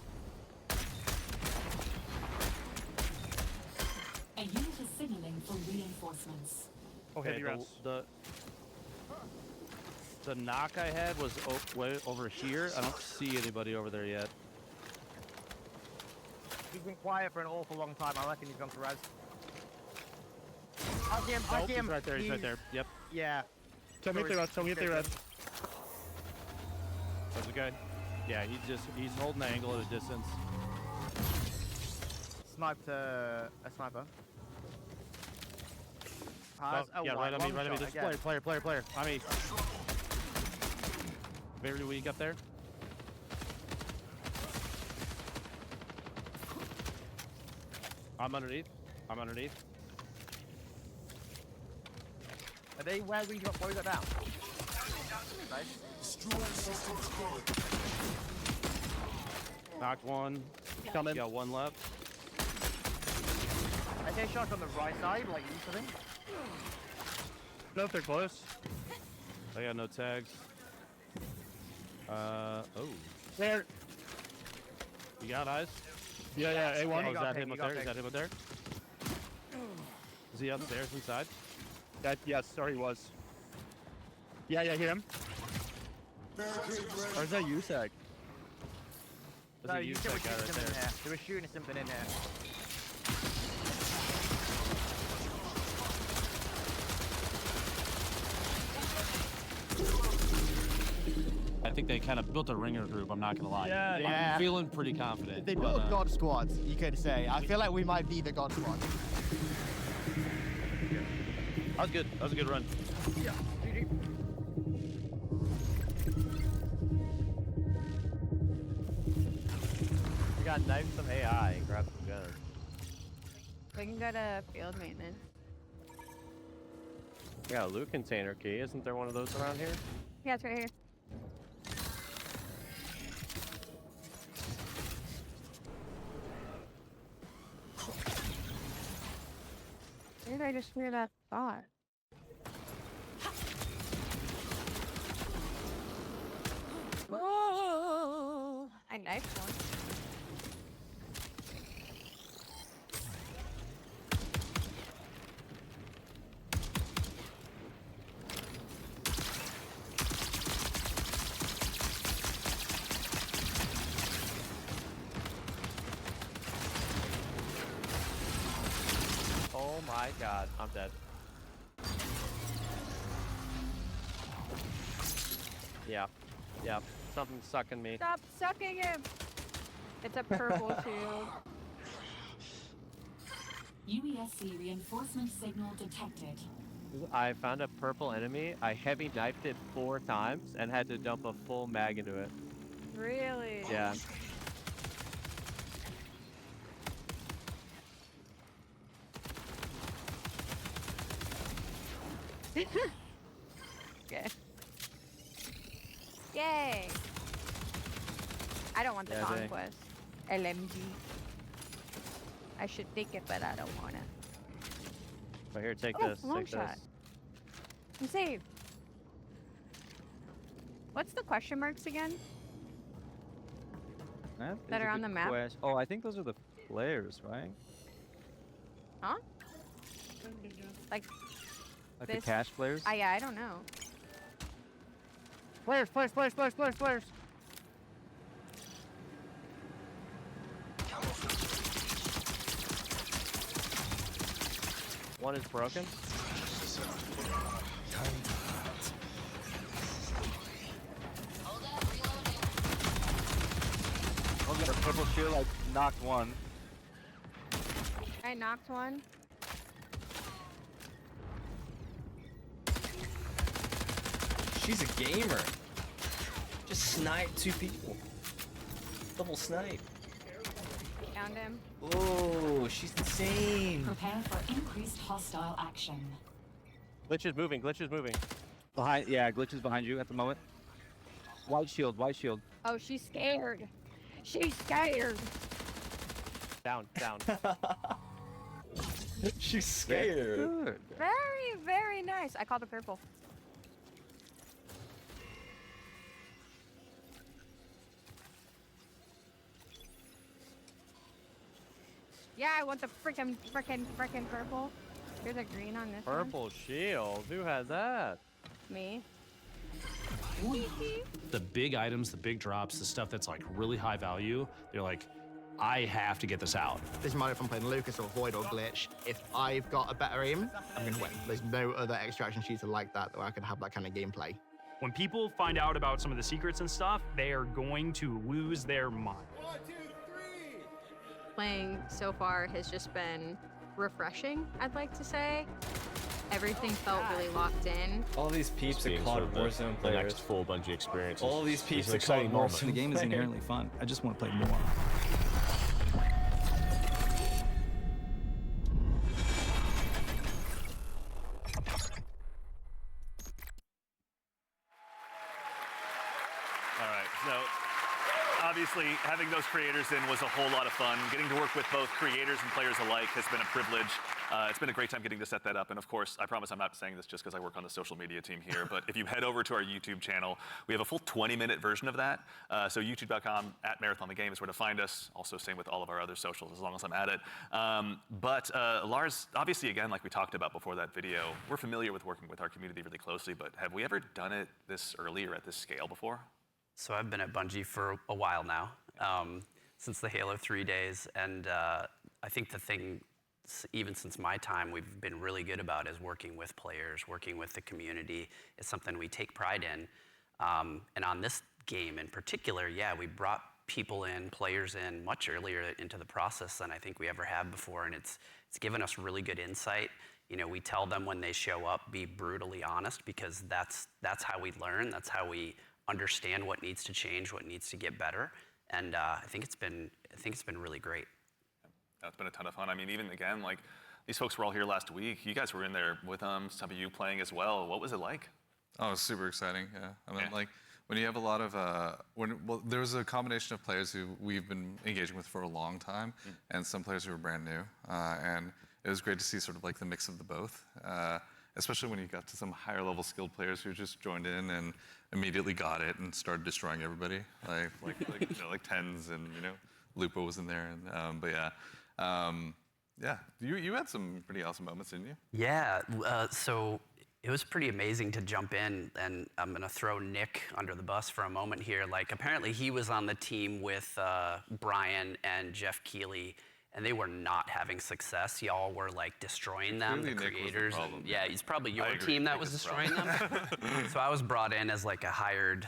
A unit is signaling for reinforcements. Okay, the knock I had was way over here. I don't see anybody over there yet. He's been quiet for an awful long time. I reckon he's gone to res. I see him. He's right there. He's right there. Yep. Yeah. Tell me if they res. That's a guy. Yeah, he's holding the angle at a distance. Sniped a sniper. Yeah, right on me. This player. I mean, very weak up there. I'm underneath. Are they where we got down? Nice. Knocked one. Coming. Got one left. I get shots on the right side, like you something. No, if they're close. I got no tags. Oh. There. You got eyes? Yeah, A1. Oh, is that him up there? Is he upstairs inside? Yes, sorry, he was. Yeah, hear him. Or is that USAC? No, you said we're shooting something in here. They were shooting something in here. I think they kind of built a ringer group, I'm not going to lie. Yeah. I'm feeling pretty confident. They built God squads, you could say. I feel like we might be the God squad. That was good. That was a good run. Yeah. We got knife some AI and grab some guns. We can go to field maintenance. We got a loot container key. Isn't there one of those around here? Yeah, it's right here. Where did I just hear that thought? Oh, I knifed one. Oh my my god, I'm dead. Yeah, yeah, something's sucking me. Stop sucking him. It's a purple shield. UESC reinforcement signal detected. I found a purple enemy. I heavy knifed it 4 times and had to dump a full mag into it. Really? Yeah. Okay. Yay! I don't want the Yeah, dang. conquest. LMG. I should take it, but I don't want it. But here, take Oh, this. long Take shot. this. I'm saved. What's the question marks again? That is are a on good the map? Oh, I think those are the players, right? Huh? Like Like this? the cash players? Yeah, I don't know. Players, players, players, players, players, players. One is broken. I'll get a purple shield. I knocked one. I knocked one. She's a gamer. Just sniped 2 people. Double snipe. Found him. Oh, she's insane. Prepare for increased hostile action. Glitch is moving. Glitch is moving. Behind, yeah, Glitch is behind you at the moment. White shield, white shield. Oh, she's scared. She's scared. Down, down. She's scared. Good. Very, very nice. I called the purple. Yeah, I want the frickin' purple. There's a green on this Purple shield. Who has that? one. Me. The big items, the big drops, the stuff that's like really high value, they're like, I have to get this out. Doesn't matter if I'm playing Lucas or Void or Glitch. If I've got a better aim, I'm going to win. There's no other extraction shooter like that where I could have that kind of gameplay. When people find out about some of the secrets and stuff, they are going to lose their mind. Playing so far has just been refreshing, I'd like to say. Everything felt really locked in. All these peeps that caught Warzone the players. next full Bungie experience. All these peeps that caught exciting moment. Warzone The game is players. inherently fun. I just want to play more. All right, so obviously having those creators in was a whole lot of fun. Getting to work with both creators and players alike has been a privilege. It's been a great time getting to set that up. And of course, I promise I'm not saying this just because I work on the social media team here, but if you head over to our YouTube channel, we have a full 20-minute version of that. So youtube.com @MarathonTheGame is where to find us. Also same with all of our other socials as long as I'm at it. But Lars, obviously again, like we talked about before that video, we're familiar with working with our community really closely, but have we ever done it this early or at this scale before? So I've been at Bungie for a while now, since the Halo 3 days, and I think the thing, even since my time, we've been really good about is working with players, working with the community. It's something we take pride in. And on this game in particular, yeah, we brought people in, players in much earlier into the process than I think we ever have before, and it's given us really good insight. You know, we tell them when they show up, be brutally honest, because that's how we learn, that's how we understand what needs to change, what needs to get better, and I think it's been really great. That's been a ton of fun. I mean, even again, like these folks were all here last week. You guys were in there with some of you playing as well. What was it like? Oh, it was super exciting. Yeah, I mean, like when you have a lot of there was a combination of players who we've been engaging with for a long time, and some players who were brand new, and it was great to see sort of like the mix of the both. Especially when you got to some higher level skilled players who just joined in and immediately got it and started destroying everybody, like Tens and Lupo was in there, and but yeah, you had some pretty awesome moments, didn't you? Yeah, so it was pretty amazing to jump in, and I'm gonna throw Nick under the bus for a moment here. Like apparently he was on the team with Brian and Jeff Keighley, and they were not having success. Y'all were like destroying them, the creators. And yeah, it's probably your team that was destroying them. So I was brought in as like a hired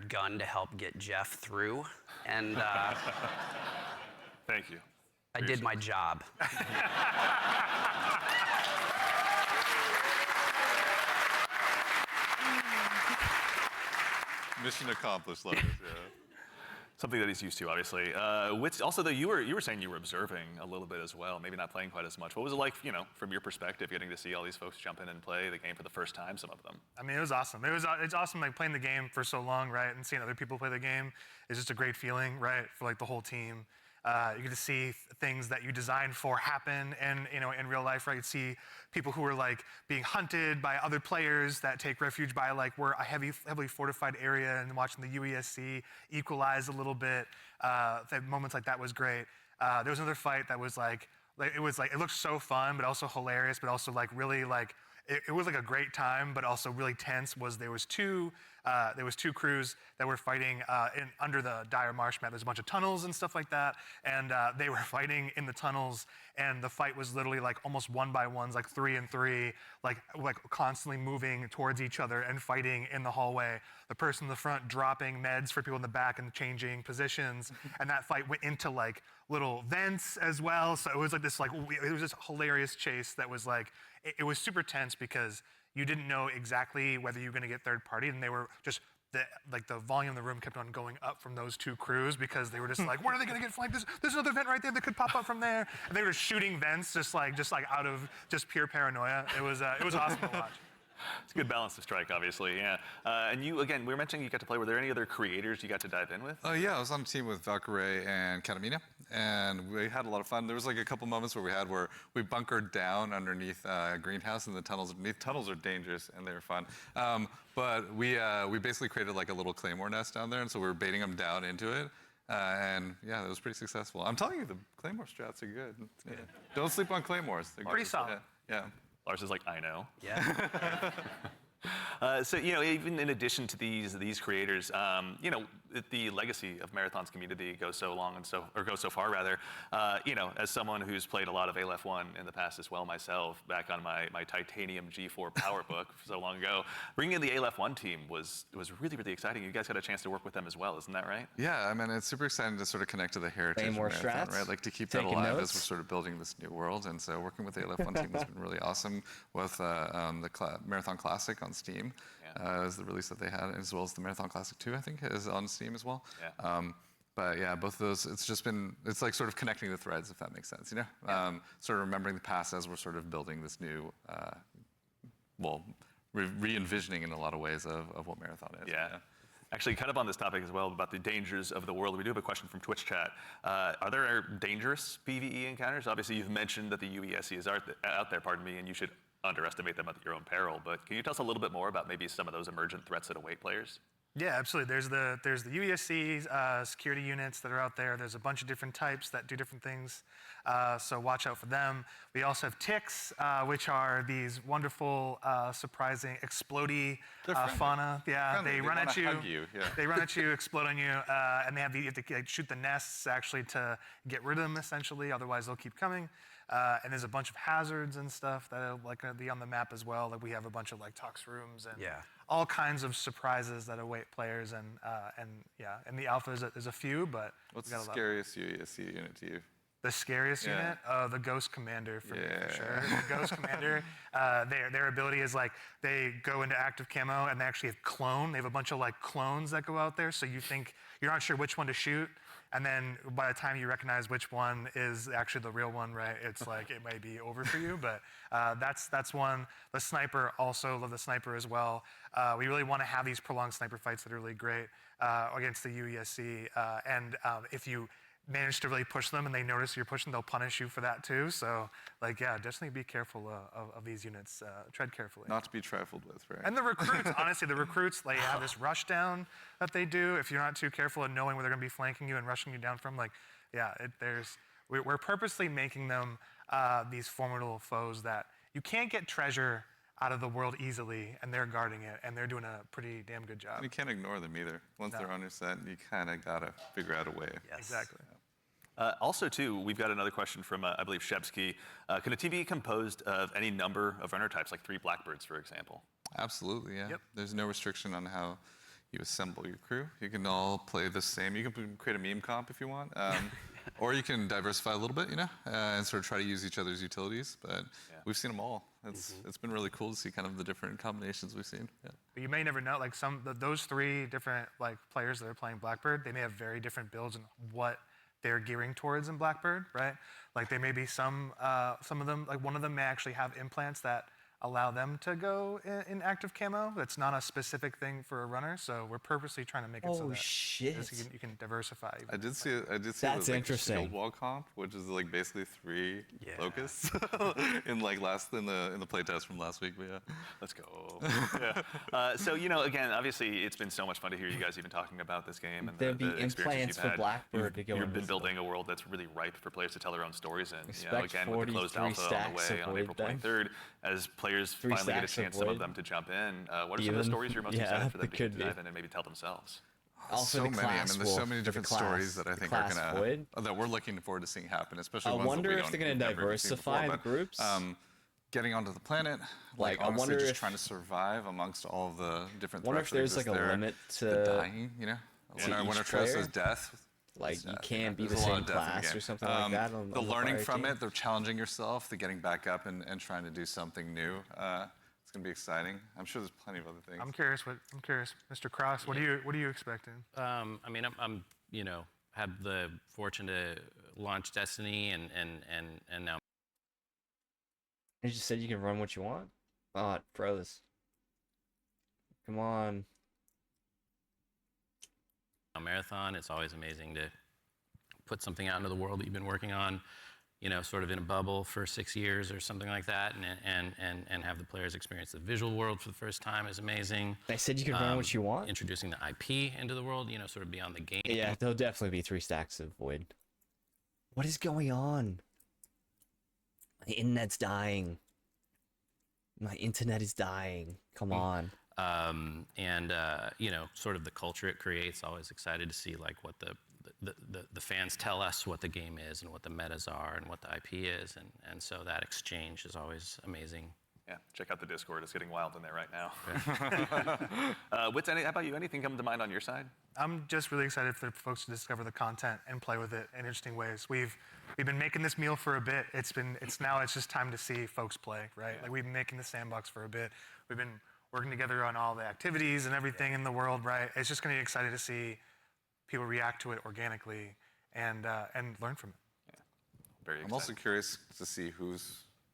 gun to help get Jeff through, and thank you. I did my job. Mission accomplished, Lotus, yeah. Something that he's used to, obviously. Also, though, you were saying you were observing a little bit as well, maybe not playing quite as much. What was it like, from your perspective, getting to see all these folks jump in and play the game for the first time, some of them? I mean, it was awesome. It's awesome, like, playing the game for so long, right, and seeing other people play the game is just a great feeling, right, for, like, the whole team. You get to see things that you designed for happen in real life, right? You see people who are like being hunted by other players that take refuge by like we're a heavily fortified area, and watching the UESC equalize a little bit. Moments like that was great. There was another fight that was like it looked so fun, but also hilarious, but also like really like it was like a great time, but also really tense. There was two crews that were fighting under the dire marsh map. There's a bunch of tunnels and stuff like that, and they were fighting in the tunnels, and the fight was literally like almost 1-by-1s, like 3 and 3, like constantly moving towards each other and fighting in the hallway. The person in the front dropping meds for people in the back and changing positions, and that fight went into like little vents as well. So it was like this it was this hilarious chase that was like it was super tense because you didn't know exactly whether you were going to get third party, and they were just the volume of the room kept on going up from those two crews because they were just like, where are they going to get flanked? There's another vent right there that could pop up from there, and they were shooting vents just like out of just pure paranoia. It was awesome to watch. It's a good balance to strike, obviously, yeah. And you, again, we were mentioning you got to play. Were there any other creators you got to dive in with? Yeah, I was on a team with Valkyrie and Katamina, and we had a lot of fun. There was like a couple moments where we bunkered down underneath a greenhouse in the tunnels underneath. Tunnels are dangerous, and they were fun. But we basically created like a little claymore nest down there, and so we were baiting them down into it. And yeah, it was pretty successful. I'm telling you, the claymore strats are good. Yeah. Don't sleep on claymors. They're pretty solid. Yeah. Lars is like, I know. Yeah. So, even in addition to these creators, the legacy of Marathon's community goes so long goes so far rather. As someone who's played a lot of ALF1 in the past as well myself, back on my Titanium G4 PowerBook so long ago, bringing in the ALF1 team was really, really exciting. You guys got a chance to work with them as well, isn't that right? Yeah, I mean, it's super exciting to sort of connect to the heritage of Marathon, right? Like to keep that alive as we're sort of building this new world. And so working with the ALF1 team has been really awesome with the Marathon Classic on Steam. Is the release that they had, as well as the Marathon Classic 2, I think, is on Steam as well. Yeah. But yeah, both of those, it's like sort of connecting the threads, if that makes sense, Sort of remembering the past as we're sort of building this new, re-envisioning in a lot of ways of what Marathon is. Yeah. Actually, kind of on this topic as well, about the dangers of the world, we do have a question from Twitch chat. Are there dangerous PvE encounters? Obviously, you've mentioned that the UESC is out there, and you should underestimate them at your own peril, but can you tell us a little bit more about maybe some of those emergent threats that await players? Yeah, absolutely. There's the UESC security units that are out there. There's a bunch of different types that do different things, so watch out for them. We also have ticks, which are these wonderful, surprising, explodey fauna. Yeah, they run at you. They run at you, explode on you, and you have to shoot the nests actually to get rid of them essentially. Otherwise, they'll keep coming. And there's a bunch of hazards and stuff that are going to be on the map as well. Like we have a bunch of tox rooms and all kinds of surprises that await players. And in the alpha there's a few, but what's the scariest UESC unit to you? The scariest unit? The Ghost Commander for me, for sure. The Ghost Commander, their ability is they go into active camo and they actually have clone. They have a bunch of clones that go out there, so you're not sure which one to shoot. And then by the time you recognize which one is actually the real one, right, it's it may be over for you. But that's one. The sniper, also love the sniper as well. We really want to have these prolonged sniper fights that are really great against the UESC. And if you manage to really push them and they notice you're pushing, they'll punish you for that too. So definitely be careful of these units. Tread carefully. Not to be trifled with, right? And the recruits, honestly, they have this rush down that they do. If you're not too careful at knowing where they're going to be flanking you and rushing you down from, we're purposely making them these formidable foes that you can't get treasure out of the world easily, and they're guarding it, and they're doing a pretty damn good job. And you can't ignore them either. Once they're on your set, you kind of got to figure out a way. Yes. Exactly. Also, too, we've got another question from, I believe, Shebsky. Can a team be composed of any number of runner types, like 3 Blackbirds, for example? Absolutely, yeah. Yep. There's no restriction on how you assemble your crew. You can all play the same. You can create a meme comp if you want. Or you can diversify a little bit, and sort of try to use each other's utilities. But we've seen them all. It's been really cool to see kind of the different combinations we've seen. Yeah. But you may never know, like those 3 different players that are playing Blackbird, they may have very different builds and what they're gearing towards in Blackbird, right? Like there may be some of them, like one of them may actually have implants that allow them to go in active camo. That's not a specific thing for a runner, so we're purposely trying to make it so that shit. You can diversify. I did see That's the, interesting. shield wall comp, which is like basically 3 locusts in the playtest from last week. But yeah, let's go. So again, obviously it's been so much fun to hear you guys even talking about this game and There'd the be experiences implants you've for had. Blackbird to go You've into been this building a world that's really ripe for players to tell their own stories in. Expect Again, with the closed 43 alpha on the stacks way of on April wood, 23rd, as players 3 finally get a stacks chance, of some of wood. them, to jump in. What are some of the stories you're most excited for them to dive in and maybe tell themselves? Also, so the many. class There's so many wolf, different the class- stories that I the think are class gonna void. that we're looking forward to seeing happen, especially I ones wonder that we if they're don't, gonna we've never even seen diversify before, the groups. Getting onto the planet, Like, I honestly, wonder just if- trying to survive amongst all of the different Wonder threats if there's that like exist a there. limit to the dying, when our trail player. says death. Like you can't be the there's a lot same of death in the class game. or something like that. On the the learning fire from team. it, the challenging yourself, the getting back up and trying to do something new. It's gonna be exciting. I'm sure there's plenty of other things. I'm curious, Mr. Cross. What are you expecting? I mean, I'm had the fortune to launch Destiny and now. You just said you can run what you want. Oh, it froze. Come on. Marathon. It's always amazing to put something out into the world that you've been working on, sort of in a bubble for 6 years or something like that, and have the players experience the visual world for the first time is amazing. They said you could run what you want. Introducing the IP into the world, sort of beyond the game. Yeah, there'll definitely be 3 stacks of wood. What is going on? My internet's dying. My internet is dying. Come on. Sort of the culture it creates. Always excited to see like what the fans tell us what the game is and what the metas are and what the IP is, and so that exchange is always amazing. Yeah, check out the Discord. It's getting wild in there right now. Wits, how about you? Anything come to mind on your side? I'm just really excited for folks to discover the content and play with it in interesting ways. We've been making this meal for a bit. It's just time to see folks play, right? Like we've been making the sandbox for a bit. We've been working together on all the activities and everything in the world, right? It's just going to be exciting to see people react to it organically and learn from it. Yeah, very exciting. I'm also curious to see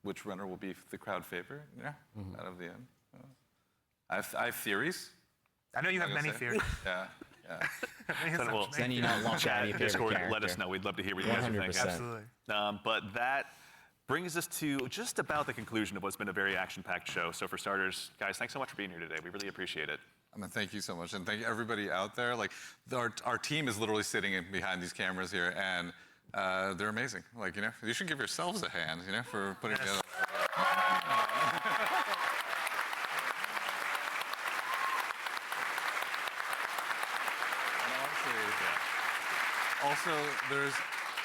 which runner will be the crowd favorite, out of the end. I have theories. I know you have many theories. Yeah. Then you not launch out your favorite Discord, character. let us know. We'd love to hear what you guys are thinking. 100%. Absolutely. But that brings us to just about the conclusion of what's been a very action-packed show. So for starters, guys, thanks so much for being here today. We really appreciate it. Thank you so much, and thank you everybody out there. Like our team is literally sitting behind these cameras here, and they're amazing. Like you should give yourselves a hand, for putting together. Also, there's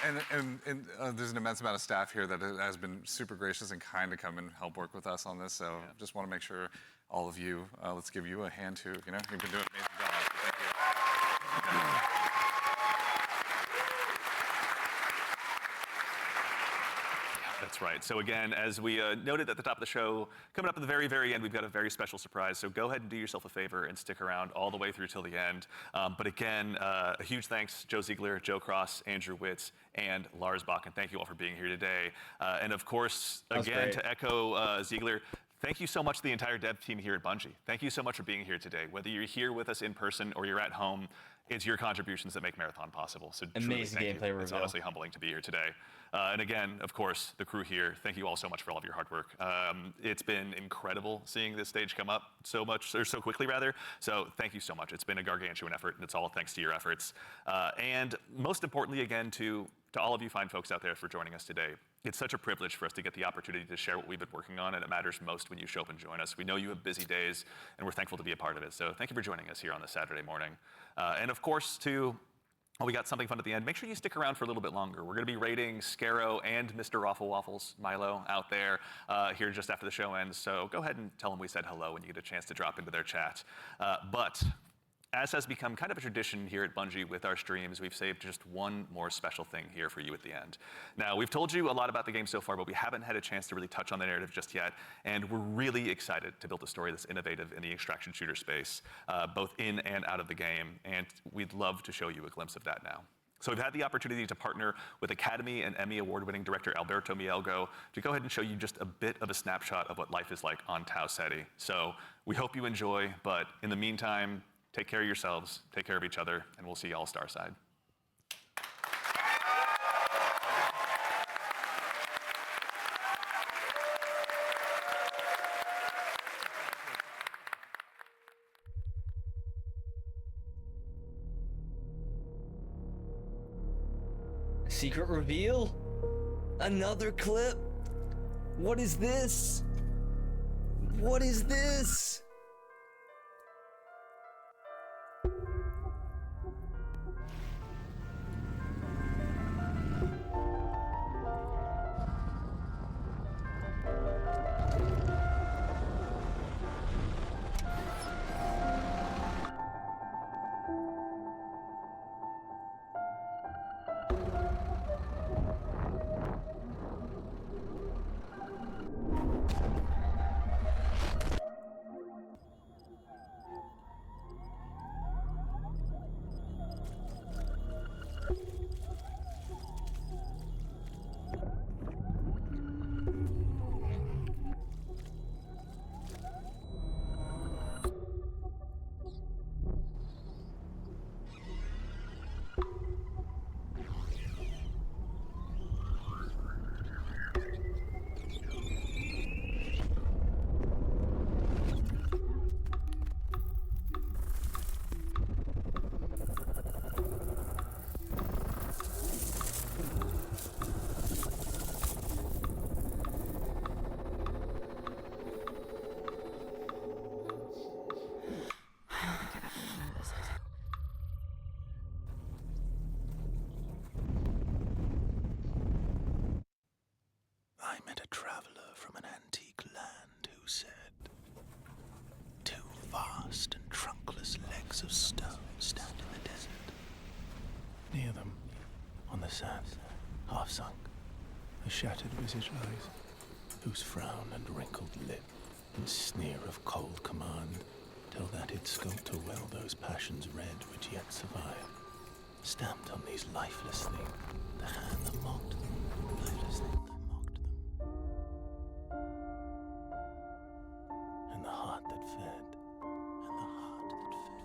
an immense amount of staff here that has been super gracious and kind to come and help work with us on this. So just want to make sure all of you, let's give you a hand too. You've been doing an amazing job. Thank you. That's right. So again, as we noted at the top of the show, coming up at the very, very end, we've got a very special surprise. So go ahead and do yourself a favor and stick around all the way through till the end. But again, a huge thanks, Joe Ziegler, Joe Cross, Andrew Witz, and Lars Bakken. Thank you all for being here today. And of course, again, to echo Ziegler, thank you so much to the entire dev team here at Bungie. Thank you so much for being here today. Whether you're here with us in person or you're at home, it's your contributions that make Marathon possible. So amazing truly, gameplay thank you. It's reveal. honestly humbling to be here today. And again, of course, the crew here, thank you all so much for all of your hard work. It's been incredible seeing this stage come up so quickly rather. So thank you so much. It's been a gargantuan effort, and it's all thanks to your efforts. And most importantly, again, to all of you fine folks out there for joining us today. It's such a privilege for us to get the opportunity to share what we've been working on, and it matters most when you show up and join us. We know you have busy days, and we're thankful to be a part of it. So thank you for joining us here on this Saturday morning. And of course, to We got something fun at the end. Make sure you stick around for a little bit longer. We're going to be rating Scarrow and Mr. Raffle Waffles, Milo, out there here just after the show ends. So go ahead and tell them we said hello when you get a chance to drop into their chat. But as has become kind of a tradition here at Bungie with our streams, we've saved just one more special thing here for you at the end. Now, we've told you a lot about the game so far, but we haven't had a chance to really touch on the narrative just yet, and we're really excited to build a story that's innovative in the extraction shooter space, both in and out of the game, and we'd love to show you a glimpse of that now. So we've had the opportunity to partner with Academy and Emmy Award-winning director Alberto Mielgo to go ahead and show you just a bit of a snapshot of what life is like on Tau Ceti. So we hope you enjoy, but in the meantime, take care of yourselves, take care of each other, and we'll see you all Starside. Secret reveal? Another clip? What is this? What is this? I met a traveler from an antique land who said, "Two vast and trunkless legs of stone stand in the desert. Near them, on the sand, half sunk, a shattered visage lies, whose frown and wrinkled lip and sneer of cold command tell that it sculptor well those passions red which yet survive. Stamped on these lifeless things, the hand that mocked them, lifeless thing that mocked them. And the heart that fed, and the heart that fed.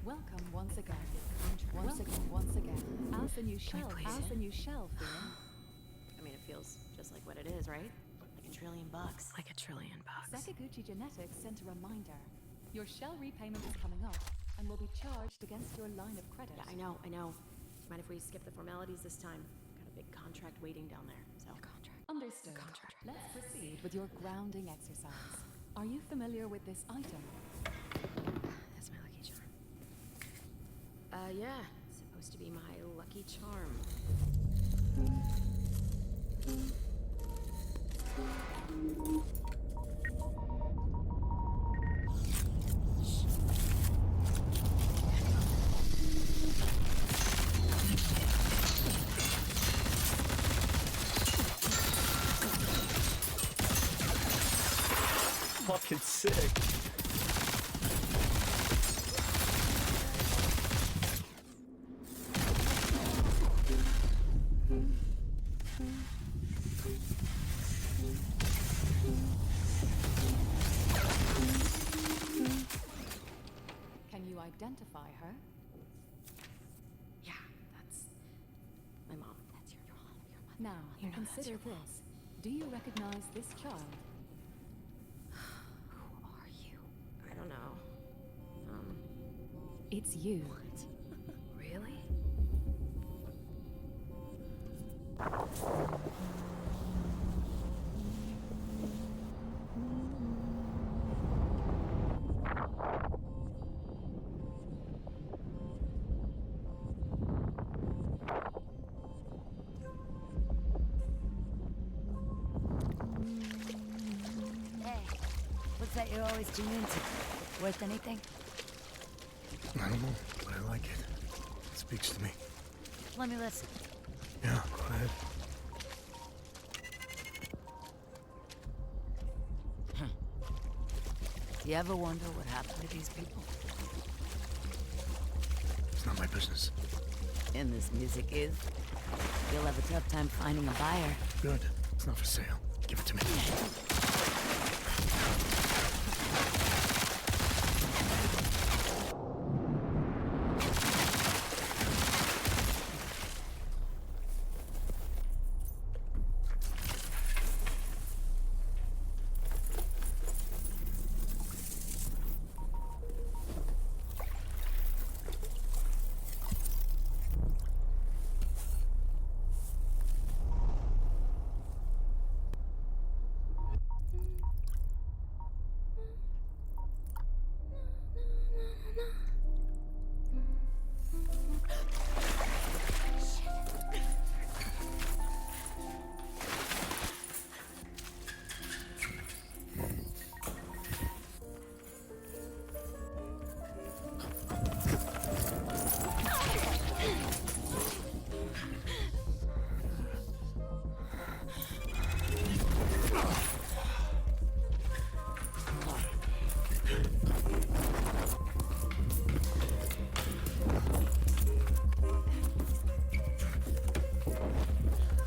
Welcome once again. Once again. As the new shell, feeling. I mean, it feels just like what it is, right? Like $1 trillion. Like $1 trillion. Sakaguchi Genetics sent a reminder. Your shell repayment is coming up and will be charged against your line of credit. Yeah, I know. Mind if we skip the formalities this time? Got a big contract waiting down there, so. Understood. Let's proceed with your grounding exercise. Are you familiar with this item? That's my lucky charm. Yeah. Supposed to be my lucky charm. Fucking sick. Can you identify her? Yeah, that's my mom. That's your mom. Now, You know that's consider your mom. this. Do you recognize this child? I don't know. It's you. Really? Hey, what's that you're always tuned into? Worth anything? I don't know, but I like it. It speaks to me. Let me listen. Yeah, go ahead. You ever wonder what happened to these people? It's not my business. And this music is? You'll have a tough time finding a buyer. Good. It's not for sale. Give it to me.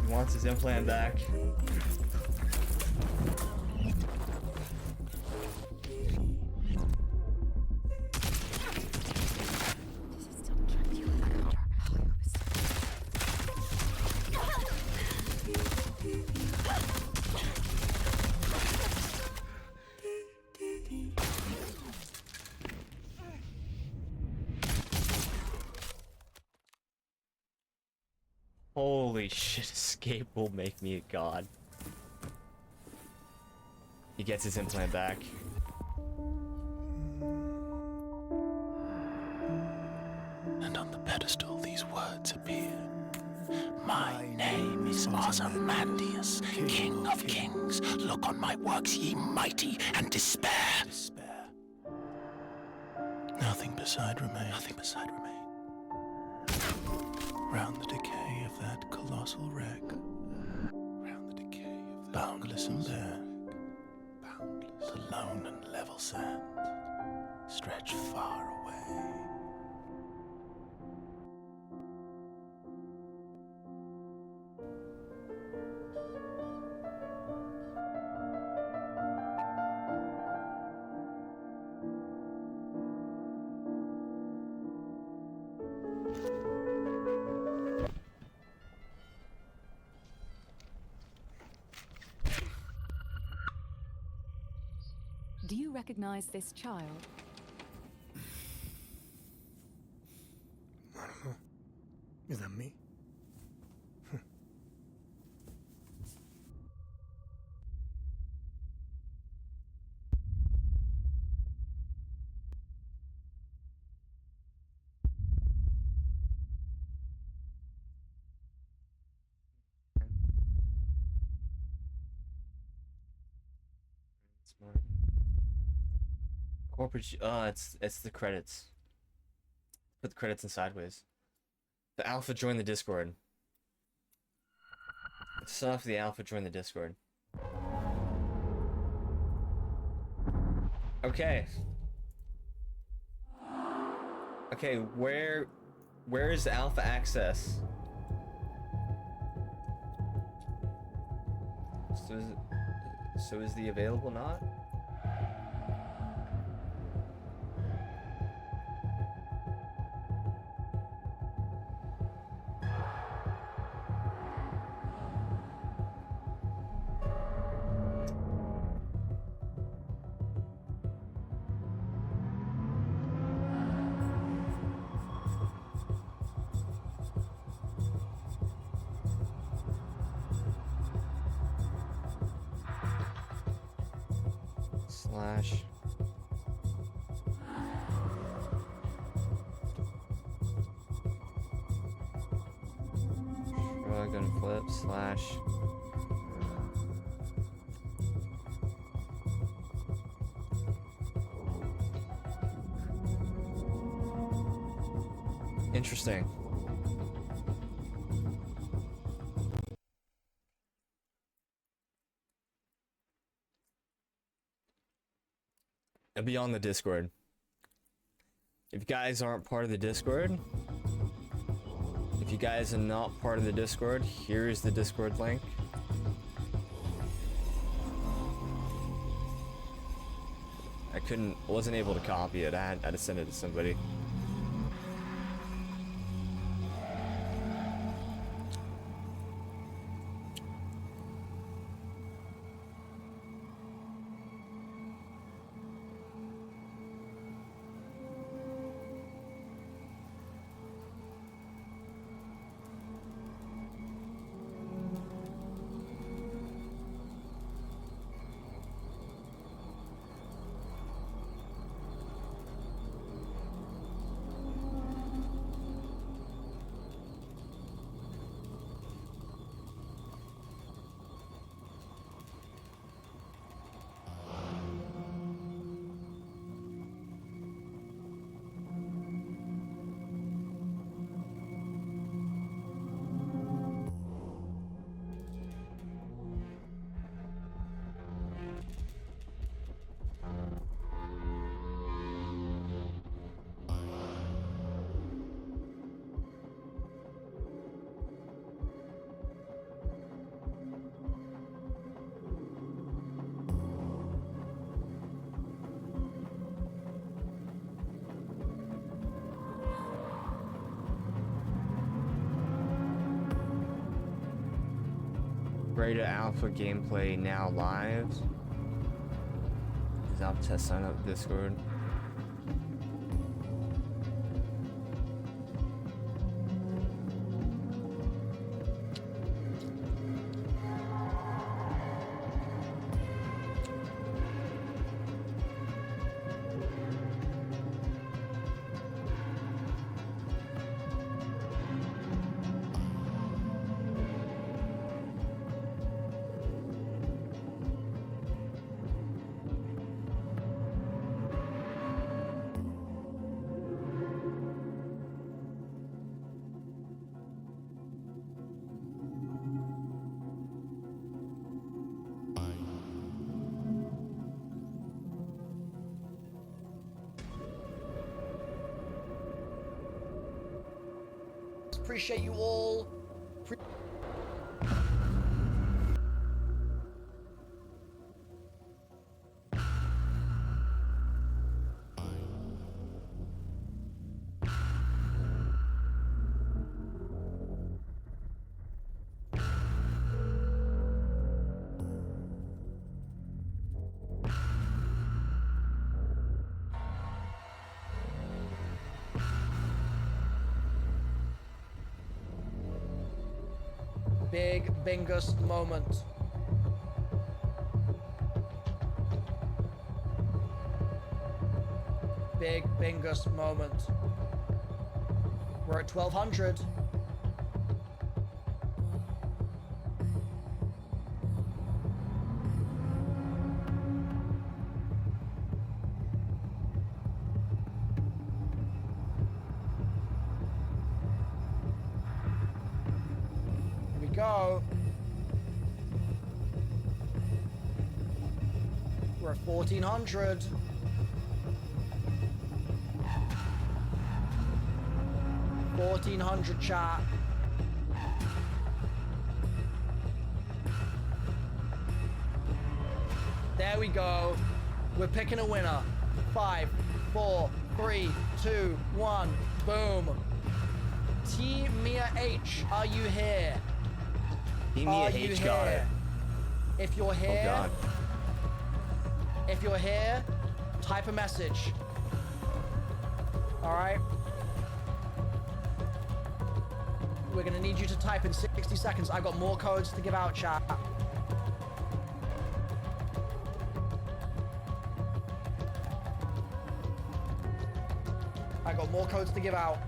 He wants his implant back. Holy shit, escape will make me a god. He gets his implant back. And on the pedestal these words appear. My name is Ozymandias, King of Kings. Look on my works, ye mighty, and despair. Nothing beside remain. Nothing beside remain. Round the decay of that colossal wreck. Round the decay of that boundless and bare. The lone and level sand stretch far away. Do you recognize this child? I don't know. Is that me? Corporate. It's the credits. Put the credits in sideways. The alpha joined the Discord. Stuff. The alpha joined the Discord. Okay. Okay, where is the alpha access? So is the available not? slash. Shrug and flip slash. Interesting. It'll be on the Discord. If you guys aren't part of the Discord, if you guys are not part of the Discord, here's the Discord link. Wasn't able to copy it. I had to send it to somebody. Beta alpha gameplay now live. Is alpha test sign up Discord? Appreciate you all. Big Bingus moment. Big Bingus moment. We're at 1200. Go. We're at 1400. $1,400 chat. There we go. We're picking a winner. 5, 4, 3, 2, 1. Boom. T Mia H, are you here? Mia H got it. If you're here, oh God. If you're here, type a message. All right. We're gonna need you to type in 60 seconds. I've got more codes to give out, chat. I got more codes to give out.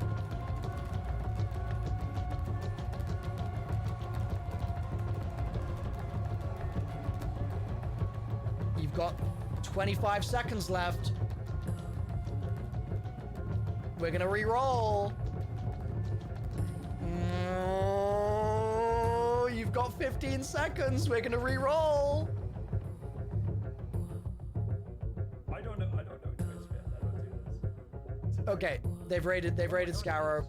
You've got 25 seconds left. We're gonna re-roll. Oh, you've got 15 seconds. We're gonna re-roll. I don't know. I don't know Twitch, man. I don't do this. Okay, they've rated Scarrow.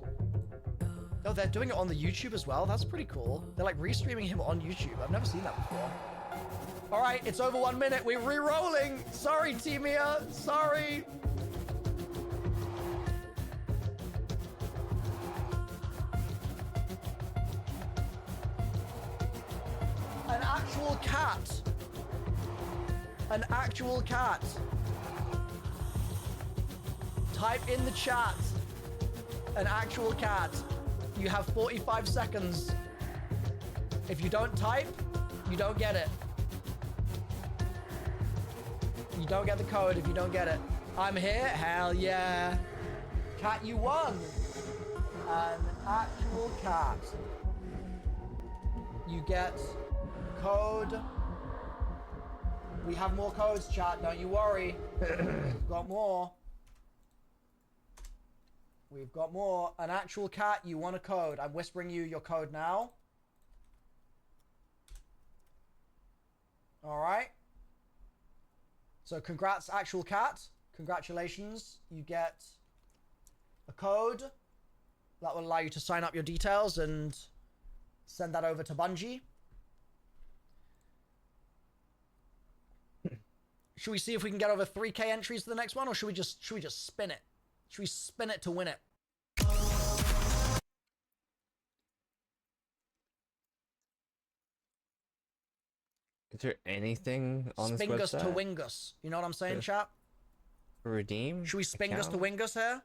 Oh, they're doing it on the YouTube as well. That's pretty cool. They're like restreaming him on YouTube. I've never seen that before. All right, it's over 1 minute. We're re-rolling. Sorry, Timia. Sorry. An actual cat. An actual cat. Type in the chat. An actual cat. You have 45 seconds. If you don't type, you don't get it. You don't get the code if you don't get it. I'm here. Hell yeah. Cat, you won. An actual cat. You get code. We have more codes, chat. Don't you worry. We've got more. We've got more. An actual cat, you want a code. I'm whispering you your code now. All right. So congrats, actual cat. Congratulations. You get a code that will allow you to sign up your details and send that over to Bungie. Should we see if we can get over 3K entries to the next one, or should we just spin it? Should we spin it to win it? Is there anything on this Spingus website? to Wingus. You know what I'm saying, chat? Redeem? Should we Spingus to account? Wingus here?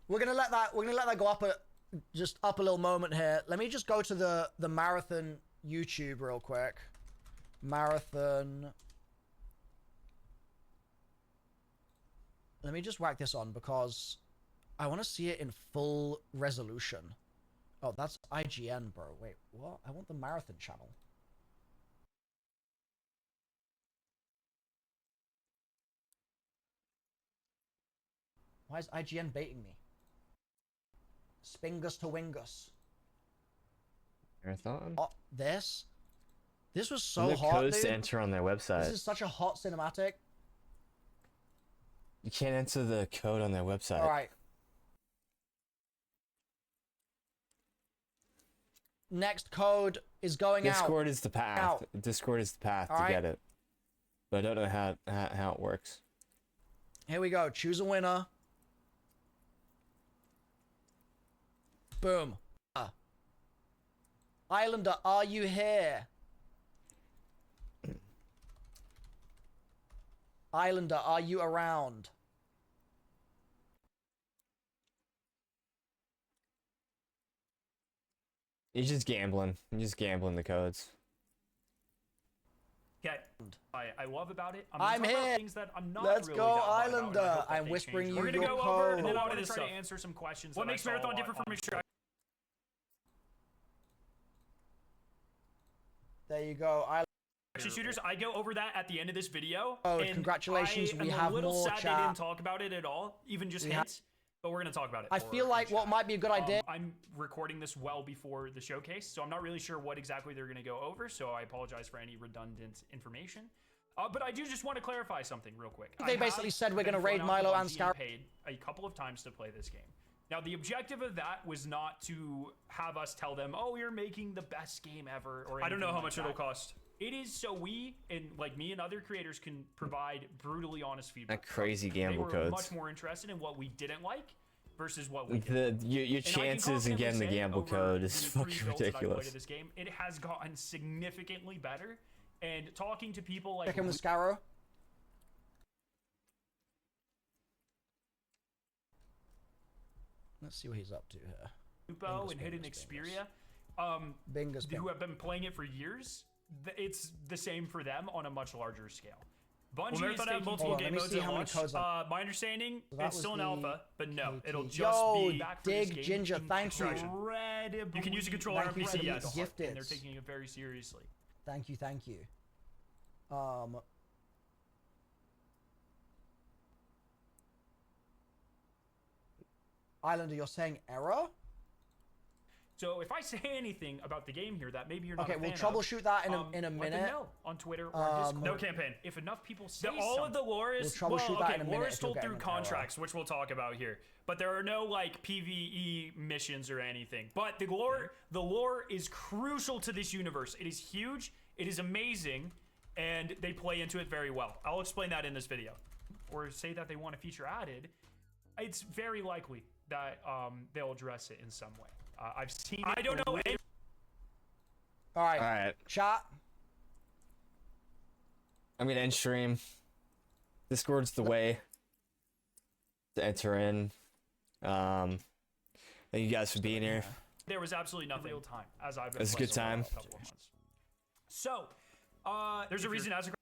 We're gonna let that go up just up a little moment here. Let me just go to the marathon YouTube real quick. Marathon. Let me just whack this on because I want to see it in full resolution. Oh, that's IGN, bro. Wait, what? I want the marathon channel. Why is IGN baiting me? Spingus to Wingus. Marathon? Oh, this was so No hot, codes dude. to enter on their website. This is such a hot cinematic. You can't enter the code on their website. All right. Next code is going Discord out. is the path. Discord is the path All to right. get it. But I don't know how it works. Here we go. Choose a winner. Boom. Islander, are you here? Islander, are you around? You're just gambling. You're just gambling the codes. Okay. I love about it. I'm gonna talk here. about things that I'm not Let's really go, that hot about, and I Islander. hope that I'm they whispering change. you We're gonna your go over, and then code. I'm gonna try to answer some questions. What that I makes saw Marathon on- different from Extraction? There you go. Shooters, I go over that at the end of this video. Oh, and congratulations, I we am have a little more, sad chat. they didn't talk about it at all, even just We ha- hints. But we're gonna talk about it. I more feel like what might be a good idea. I'm recording this well before the showcase, so I'm not really sure what exactly they're gonna go over. So I apologize for any redundant information. But I do just want to clarify something real quick. They basically said we're gonna raid Milo and Scar. Paid a couple of times to play this game. Now, the objective of that was not to have us tell them, "Oh, you're making the best game ever," or I don't know anything how like much that. it'll cost. It is so we and like me and other creators can provide brutally honest feedback. That crazy They gamble were codes. much more interested in what we didn't like versus what we did. Your chances in getting the gamble code is fucking ridiculous. This game, it has gotten significantly better. And talking to people like Check him with Scarrow. Let's see what he's up to here. Lupo and Hidden Xperia, Bingus, who have been playing it for years, it's the same for them on a much larger scale. Bungie Well, is Marathon have taking multiple Hold on, game let me modes see at how many launch. codes my understanding, So that it's still was an the alpha, but no, KT. it'll just Yo, be back for this Dig game. Ginger, thank you. Incredibly, You can use a controller Thank on you for the PC. gifted. and they're taking it very seriously. Thank you, thank you. Islander, you're saying error? So if I say anything about the game here that maybe you're not Okay, a we'll fan troubleshoot that in a let them minute. know on Twitter or on Discord. No campaign. If enough people say All of the lore is We'll troubleshoot that in a lore minute is if you're told through getting an error. contracts, which we'll talk about here. But there are no like PvE missions or anything. But the lore is crucial to this universe. It is huge. It is amazing, and they play into it very well. I'll explain that in this video. Or say that they want a feature added. It's very likely that they'll address it in some way. I've seen. I don't know. All right. All right. Chat. I'm gonna end stream. Discord's the way to enter in. Thank you guys for being here. There was absolutely nothing real time as I've been. It was a good playing time. for a couple of months. So, there's a reason as a